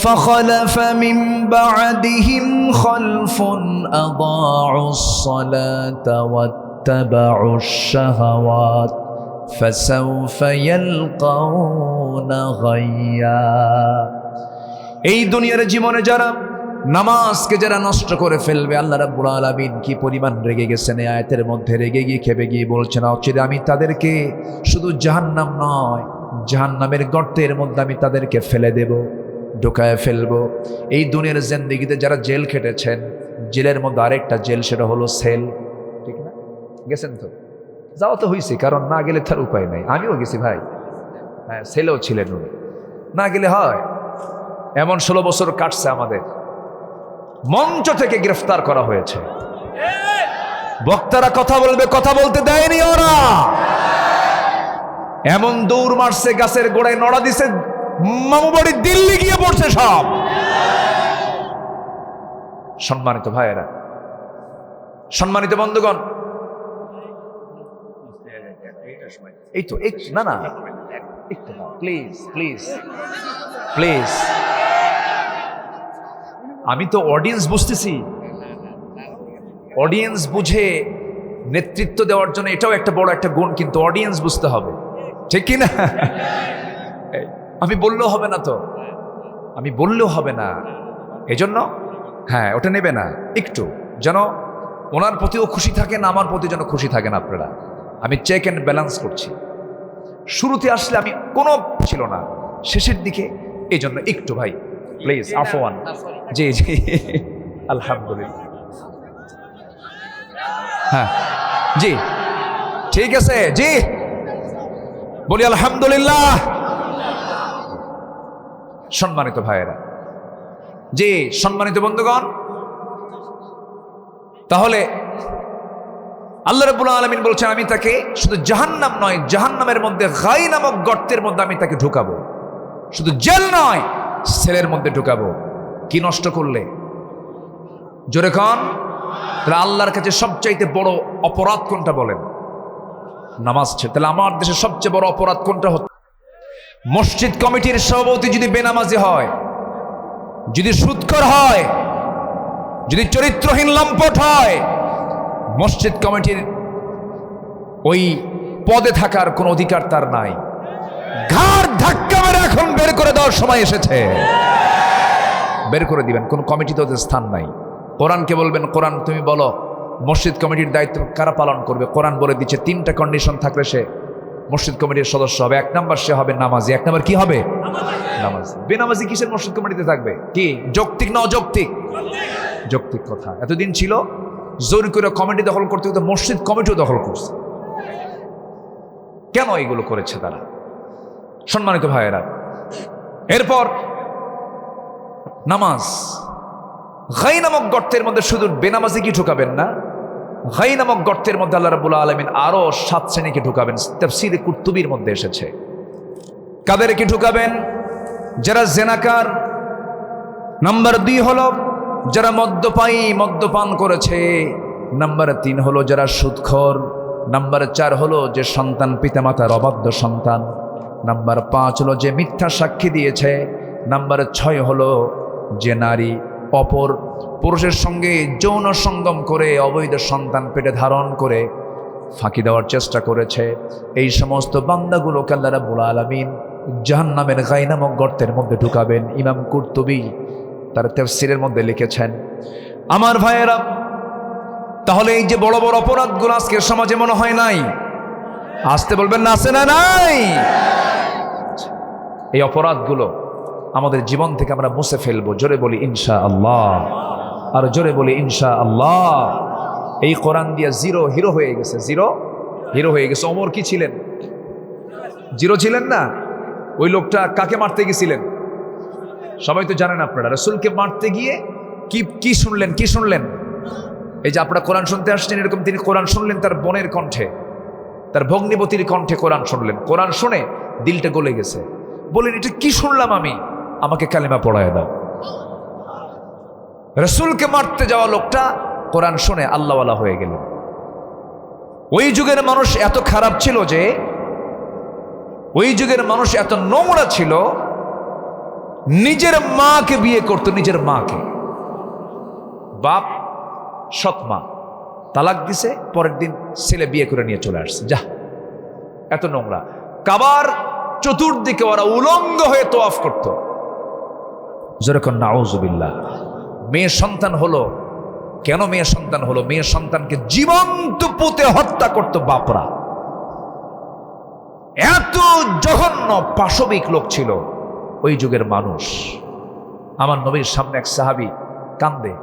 ফাখালাফা মিন বা'দিহিম খালফুন আদাউস সালাতা ওয়াত্তাবাউশ শাহাওয়াত ফাসাউফা ইয়ালকাউনা গায়্যা। এই দুনিয়ার জীবনে যারা নামাজকে যারা নষ্ট করে ফেলবে, আল্লাহ রাব্বুল আলামিন কি পরিমাণ রেগে গেছেন এই আয়াতের মধ্যে। রেগে গিয়ে খেপে গিয়ে বলছেন, অচিরে আমি তাদেরকে শুধু জাহান্নাম নয়, জাহান্নামের গর্তের মধ্যে আমি তাদেরকে ফেলে দেব, ঢোকায় ফেলবো। এই দুনিয়ার জিন্দেগিতে যারা জেল খেটেছেন, জেলের মধ্যে আরেকটা জেল, সেটা হলো সেল। ঠিক না? গেছেন তো? যাওয়া তো হয়েছে, কারণ না গেলে তার উপায় নাই। আমিও গেছি ভাই, হ্যাঁ, সেলেও ছিলেন উনি। না গেলে হয়? এমন 16 বছর কাটছে আমাদের, মঞ্চ থেকে গ্রেফতার করা হয়েছে, বক্তারা কথা বলবে, কথা বলতে দেয়নি ওরা, এমন দৌড় মারছে, গাছের গোড়ায় নড়া দিছে, মামু বাড়ি দিল্লি গিয়ে পড়ছে সব। সম্মানিত ভাইয়েরা, সম্মানিত বন্ধুগণ, এই তো না না, একটু না, প্লিজ প্লিজ প্লিজ। আমি তো অডিয়েন্স বুঝতেছি, অডিয়েন্স বুঝে নেতৃত্ব দেওয়ার জন্য এটাও একটা বড় একটা গুণ, কিন্তু অডিয়েন্স বুঝতে হবে, ঠিক কি না? আমি বললেও হবে না তো, আমি বললেও হবে না, এজন্য হ্যাঁ ওটা নেবে না, একটু যেন ওনার প্রতিও খুশি থাকেন, আমার প্রতি যেন খুশি থাকেন আপনারা। আমি চেক অ্যান্ড ব্যালেন্স করছি। শুরুতে আসলে আমি কোনো ছিল না, শেষের দিকে এই জন্য একটু ভাই প্লিজ, আফওয়ান। জি জি, আলহামদুলিল্লাহ, হ্যাঁ জি ঠিক আছে, জি বলি আলহামদুলিল্লাহ। সম্মানিত ভাইয়েরা, জি সম্মানিত বন্ধুগণ, তাহলে আল্লাহ রাব্বুল আলামিন বলছেন আমি তাকে শুধু জাহান্নাম নয়, জাহান্নামের মধ্যে গাই নামক গর্তের মধ্যে আমি তাকে ঢুকাবো, শুধু জেল নয় সেলের মধ্যে ঢুকাবো। কি নষ্ট করলে? জোরে খান। তাহলে আল্লাহর কাছে সবচাইতে বড় অপরাধ কোনটা বলেন? নামাজ ছেড়ে। তাহলে আমার দেশে সবচেয়ে বড় অপরাধ কোনটা হচ্ছে? মসজিদ কমিটির সভাপতি যদি বেনামাজি হয়, যদি সুদখোর হয়, যদি চরিত্রহীন লম্পট হয়, মসজিদ কমিটির ওই পদে থাকার কোন অধিকার তার নাই। ঘাড় ধাক্কা মেরে এখন বের করে দেওয়ার সময় এসেছে, বের করে দিবেন, কোন কমিটিতে ওদের স্থান নাই। কোরআনকে বলবেন, কোরআন তুমি বলো মসজিদ কমিটির দায়িত্ব কারা পালন করবে? কোরআন বলে দিচ্ছে 3টা কন্ডিশন থাকলে সে মসজিদ কমিটির সদস্য হবে। 1 নাম্বার সে হবে নামাজি। 1 নাম্বার কি হবে? নামাজি। বেনামাজি কিসের মসজিদ কমিটিতে থাকবে? কি যৌক্তিক না অযৌক্তিক? যৌক্তিক কথা। এতদিন ছিল জোর করে কমিটি দখল করতে করতে মসজিদ কমিটিও দখল করছে। কেন এগুলো করেছে তারা? সম্মানিত ভাইয়েরা, এরপর নামাজ গাই নামক গর্তের মধ্যে শুধু বেনামাজি কি ঢুকাবেন না, গাই নামক গর্তের মধ্যে আল্লাহ রাব্বুল আলামিন আরো 7 শ্রেণীকে ঢুকাবেন। তাফসীরে কুরতুবীর মধ্যে এসেছে। কাদেরকে ঢুকাবেন? যারা জেনাকার। নাম্বার 2 হলো যারা মদ্যপান করেছে। নাম্বার 3 হলো যারা সুদখোর। নাম্বার 4 হলো যে সন্তান পিতামাতার অবাধ্য সন্তান। নাম্বার 5 হলো যে মিথ্যা সাক্ষী দিয়েছে। নাম্বার 6 হলো যে নারী অপর পুরুষের সঙ্গে যৌন সঙ্গম করে অবৈধ সন্তান পেটে ধারণ করে ফাঁকি দেওয়ার চেষ্টা করেছে। এই সমস্ত বান্দাগুলোকে আল্লাহ রাব্বুল আলামিন জাহান্নামের গাই নামক গর্তের মধ্যে ঢুকাবেন। ইমাম কুরতুবী তার তাফসীরের মধ্যে লিখেছেন। আমার ভাইয়েরা, তাহলে এই যে বড় বড় অপরাধগুলো আজকের সমাজে মনে হয় নাই? আসতে বলবেন না, আছে না নাই? এই অপরাধগুলো আমাদের জীবন থেকে আমরা মুছে ফেলবো। জোরে বলি ইনশাআল্লাহ, আর জোরে বলি ইনশাআল্লাহ। এই কোরআন দিয়ে জিরো হিরো হয়ে গেছে, জিরো হিরো হয়ে গেছে। ওমর কি ছিলেন? জিরো ছিলেন না? ওই লোকটা কাকে মারতে গেছিলেন সবাই তো জানেন আপনারা। রাসূলকে মারতে গিয়ে কি শুনলেন? কি শুনলেন? এই যে আপনারা কোরআন শুনতে আসছেন, এরকম তিনি কোরআন শুনলেন তার বোনের কণ্ঠে, তার ভগ্নিপতির কণ্ঠে কোরআন শুনলেন। কোরআন শুনে দিলটা গলে গেছে। বলেন, এটা কি শুনলাম আমি? আমাকে কালেমা পড়ায় দাও। রাসূলকে মারতে যাওয়া লোকটা কোরআন শুনে আল্লাহওয়ালা হয়ে গেল। ওই যুগের মানুষ এত খারাপ ছিল যে, ওই যুগের মানুষ এত নোংরা ছিল, নিজের মাকে বিয়ে করত, নিজের মাকে। বাপ সৎ মা তালাক দিছে, পরের দিন ছেলে বিয়ে করে নিয়ে চলে আসছে। যা, এত নোংরা। কাবার চতুর্দিকে ওরা উলঙ্গ হয়ে তোয়াফ করত। যেরকম নাউজুবিল্লাহ। মেয়ে সন্তান হলো, কেন মেয়ে সন্তান হলো? মেয়ে সন্তানকে জীবন্ত পুঁতে হত্যা করত বাপরা। এত জঘন্য পাশবিক লোক ছিল ওই যুগের মানুষ। আমার নবীর সামনে এক সাহাবী কান্দে।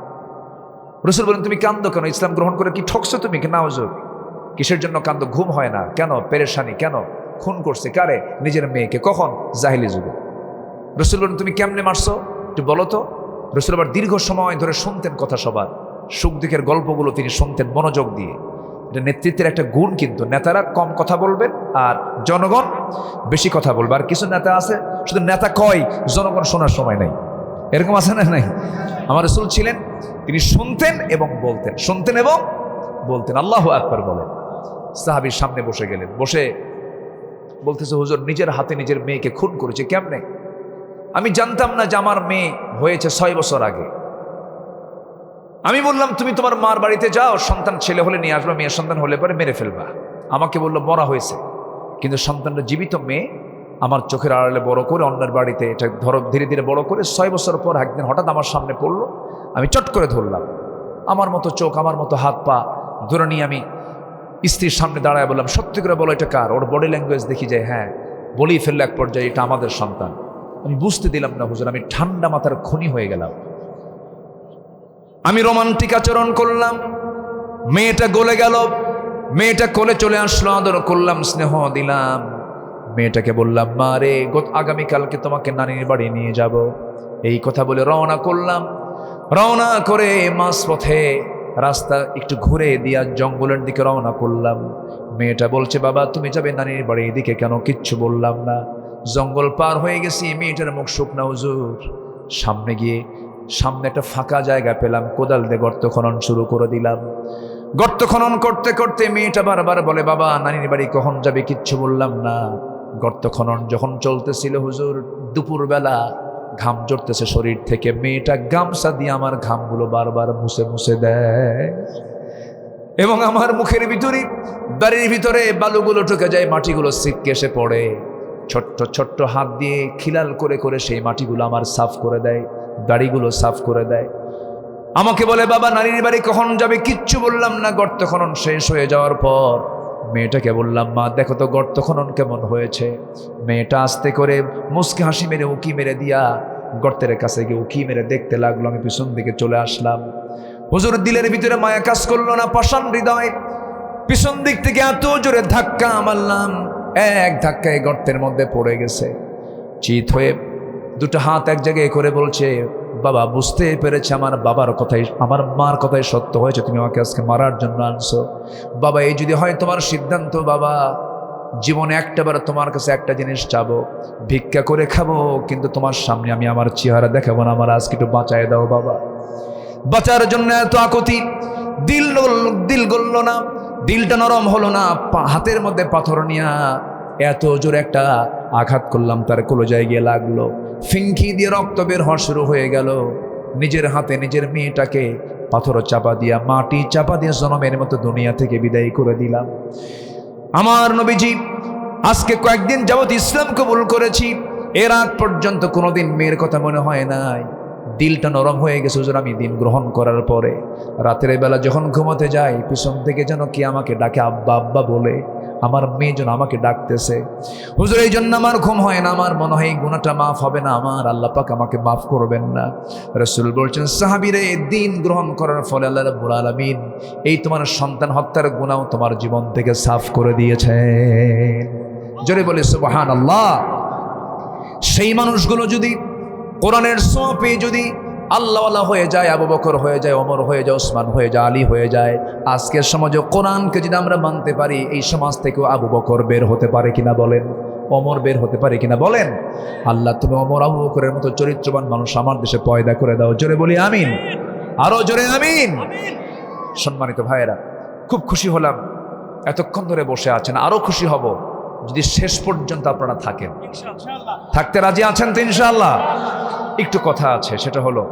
রাসূল বলেন, তুমি কান্দো কেন? ইসলাম গ্রহণ করে কি ঠকছো তুমি? নাউজুব। কিসের জন্য কান্দো? ঘুম হয় না কেন? পেরেশানি কেন? খুন করছে কারে? নিজের মেয়েকে। কখন? জাহিলি যুগে। রসুল বলেন তুমি কেমনে মারছো একটু বলো তো। রসুল আবার দীর্ঘ সময় ধরে শুনতেন কথা সবার, সুখ দুঃখের গল্পগুলো তিনি শুনতেন মনোযোগ দিয়ে। এটা নেতৃত্বের একটা গুণ, কিন্তু নেতারা কম কথা বলবেন আর জনগণ বেশি কথা বলবে। আর কিছু নেতা আছে শুধু নেতা কয়, জনগণ শোনার সময় নেই, এরকম আছে না? নাই। আমার রসুল ছিলেন, তিনি শুনতেন এবং বলতেন, শুনতেন এবং বলতেন। আল্লাহু আকবার বলেন। সাহাবীর সামনে বসে গেলেন, বসে বলতেছে হুজুর নিজের হাতে নিজের মেয়েকে খুন করেছে। কেমনে? আমি জানতাম না যে আমার মেয়ে হয়েছে 6 বছর আগে। আমি বললাম তুমি তোমার মার বাড়িতে যাও, সন্তান ছেলে হলে নিয়ে আসবে, মেয়ের সন্তান হলে পরে মেরে ফেলবা। আমাকে বললো মরা হয়েছে, কিন্তু সন্তানটা জীবিত মেয়ে, আমার চোখের আড়ালে বড় করে অন্যের বাড়িতে এটা ধীরে ধীরে বড় করে 6 বছর পর একদিন হঠাৎ আমার সামনে পড়লো। আমি চট করে ধরলাম, আমার মতো চোখ, আমার মতো হাত পা ধরে নিয়ে আমি স্ত্রীর সামনে দাঁড়ায় বললাম সত্যি করে বলো এটা কার? ওর বডি ল্যাঙ্গুয়েজ দেখি যায়, হ্যাঁ বলেই ফেললো এক পর্যায়ে এটা আমাদের সন্তান। আমি বুঝতে দিলাম না হুজুর, আমি ঠান্ডা মাথার খুনি হয়ে গেলাম। আমি রোমান্টিক আচরণ করলাম, মেয়েটা গলে গেল, মেয়েটা কোলে চলে আসলো, আদর করলাম, স্নেহ দিলাম। মেয়েটাকে বললাম মা রে, আগামীকালকে তোমাকে নানির বাড়ি নিয়ে যাব। এই কথা বলে রওনা করলাম। রওনা করে মাঝ পথে রাস্তা একটু ঘুরে দিয়া জঙ্গলের দিকে রওনা করলাম। মেয়েটা বলছে বাবা তুমি যাবে নানির বাড়ি, এদিকে কেন? কিচ্ছু বললাম না। জঙ্গল পার হয়ে গেছি, মেয়েটার মুখ শুকনা হুজুর। সামনে গিয়ে সামনে একটা ফাঁকা জায়গা পেলাম, কোদাল দিয়ে গর্ত খনন শুরু করে দিলাম। গর্ত খনন করতে করতে মেয়েটা বারবার বলে বাবা নানির বাড়ি কখন যাবে? কিচ্ছু বললাম না। গর্ত খনন যখন চলতেছিল হুজুর, দুপুরবেলা ঘাম জড়তেছে শরীর থেকে, মেয়েটা গামছা দিয়ে আমার ঘামগুলো বারবার মুছে মুছে দেয় এবং আমার মুখের ভিতরে, বাড়ির ভিতরে বালুগুলো ঢুকে যায়, মাটিগুলো ছিটকে এসে পড়ে। ছোট্ট ছোট্ট হাত দিয়ে খিলাল করে করে সেই মাটিগুলো আমার সাফ করে দেয়, দাড়িগুলো সাফ করে দেয়। আমাকে বলে বাবা নানির বাড়ি কখন যাবে? কিচ্ছু বললাম না। গর্ত খনন শেষ হয়ে যাওয়ার পর মেয়েটাকে বললাম মা দেখো তো গর্ত খনন কেমন হয়েছে। মেয়েটা আস্তে করে মুচকি হাসি মেরে উকি মেরে দিয়া গর্তের কাছে গিয়ে উকি মেরে দেখতে লাগলো। আমি পিছন দিকে চলে আসলাম। হুজুর দিলের ভিতরে মায়া কাজ করলো না, পাষাণ হৃদয়। পিছন দিক থেকে এত জোরে ধাক্কা মারলাম, এক ধাক্কায় গর্তের মধ্যে পড়ে গেছে। চিত হয়ে দুটো হাত এক জায়গায় করে বলছে বাবা বুঝতে পেরেছে আমার বাবার কথাই, আমার মার কথাই সত্য হয়েছে, তুমি আমাকে আজকে মারার জন্য আনছো। বাবা এই যদি হয় তোমার সিদ্ধান্ত, বাবা জীবনে একটাবার তোমার কাছে একটা জিনিস চাবো, ভিক্ষা করে খাবো, কিন্তু তোমার সামনে আমি আমার চেহারা দেখাবো না। আমার আজকে একটু বাঁচায় দাও বাবা। বাঁচার জন্য এত আকুতি, দিল গলল না, দিলটা নরম হলো না। হাতের মধ্যে পাথর নিয়ে এত জোরে একটা আঘাত করলাম, তার কলজায় গিয়ে লাগলো। ফিঙ্কি দিয়ে রক্ত বের হওয়া শুরু হয়ে গেল। নিজের হাতে নিজের মেয়েটাকে পাথর চাপা দিয়া, মাটি চাপা দিয়ে জনমের মতো দুনিয়া থেকে বিদায় করে দিলাম। আমার নবীজি আজকে কয়েকদিন যাবত ইসলাম কবুল করেছি, এর আগ পর্যন্ত কোনোদিন মেয়ের কথা মনে হয় নাই। দিলটা নরম হয়ে গেছে হুজুর আমি দিন গ্রহণ করার পরে। রাতের বেলা যখন ঘুমাতে যাই, পিছন থেকে যেন কি আমাকে ডাকে আব্বা আব্বা বলে, আমার মেয়ে যেন আমাকে ডাকতেছে। হুজুর এই জন্য আমার ঘুম হয় না, আমার মনে হয় এই গুনাহটা মাফ হবে না, আমার আল্লাহ পাক আমাকে মাফ করবেন না। রাসূল বলছেন সাহাবীরা দিন গ্রহণ করার ফলে আল্লাহ রাব্বুল আলামিন এই তোমার সন্তান হত্যার গুনাহ তোমার জীবন থেকে সাফ করে দিয়েছেন। জোরে বলে সুবহানাল্লাহ। সেই মানুষগুলো যদি কোরআনের ছোঁয়া পেয়ে যদি আল্লাহওয়ালা হয়ে যায়, আবু বকর হয়ে যায়, ওমর হয়ে যায়, ওসমান হয়ে যায়, আলী হয়ে যায়, আজকের সমাজে কোরআনকে যদি আমরা মানতে পারি, এই সমাজ থেকেও আবু বকর বের হতে পারে কিনা বলেন, ওমর বের হতে পারে কিনা বলেন। আল্লাহ তুমি ওমর আবু বকরের মতো চরিত্রবান মানুষ আমার দেশে পয়দা করে দাও। জোরে বলি আমিন, আরো জোরে আমিন। সম্মানিত ভাইয়েরা, খুব খুশি হলাম এতক্ষণ ধরে বসে আছেন, আরো খুশি হব যদি শেষ পর্যন্ত আপনারা থাকেন। থাকতে রাজি আছেন তো ইনশাআল্লাহ? একটু কথা আছে, সেটা হলো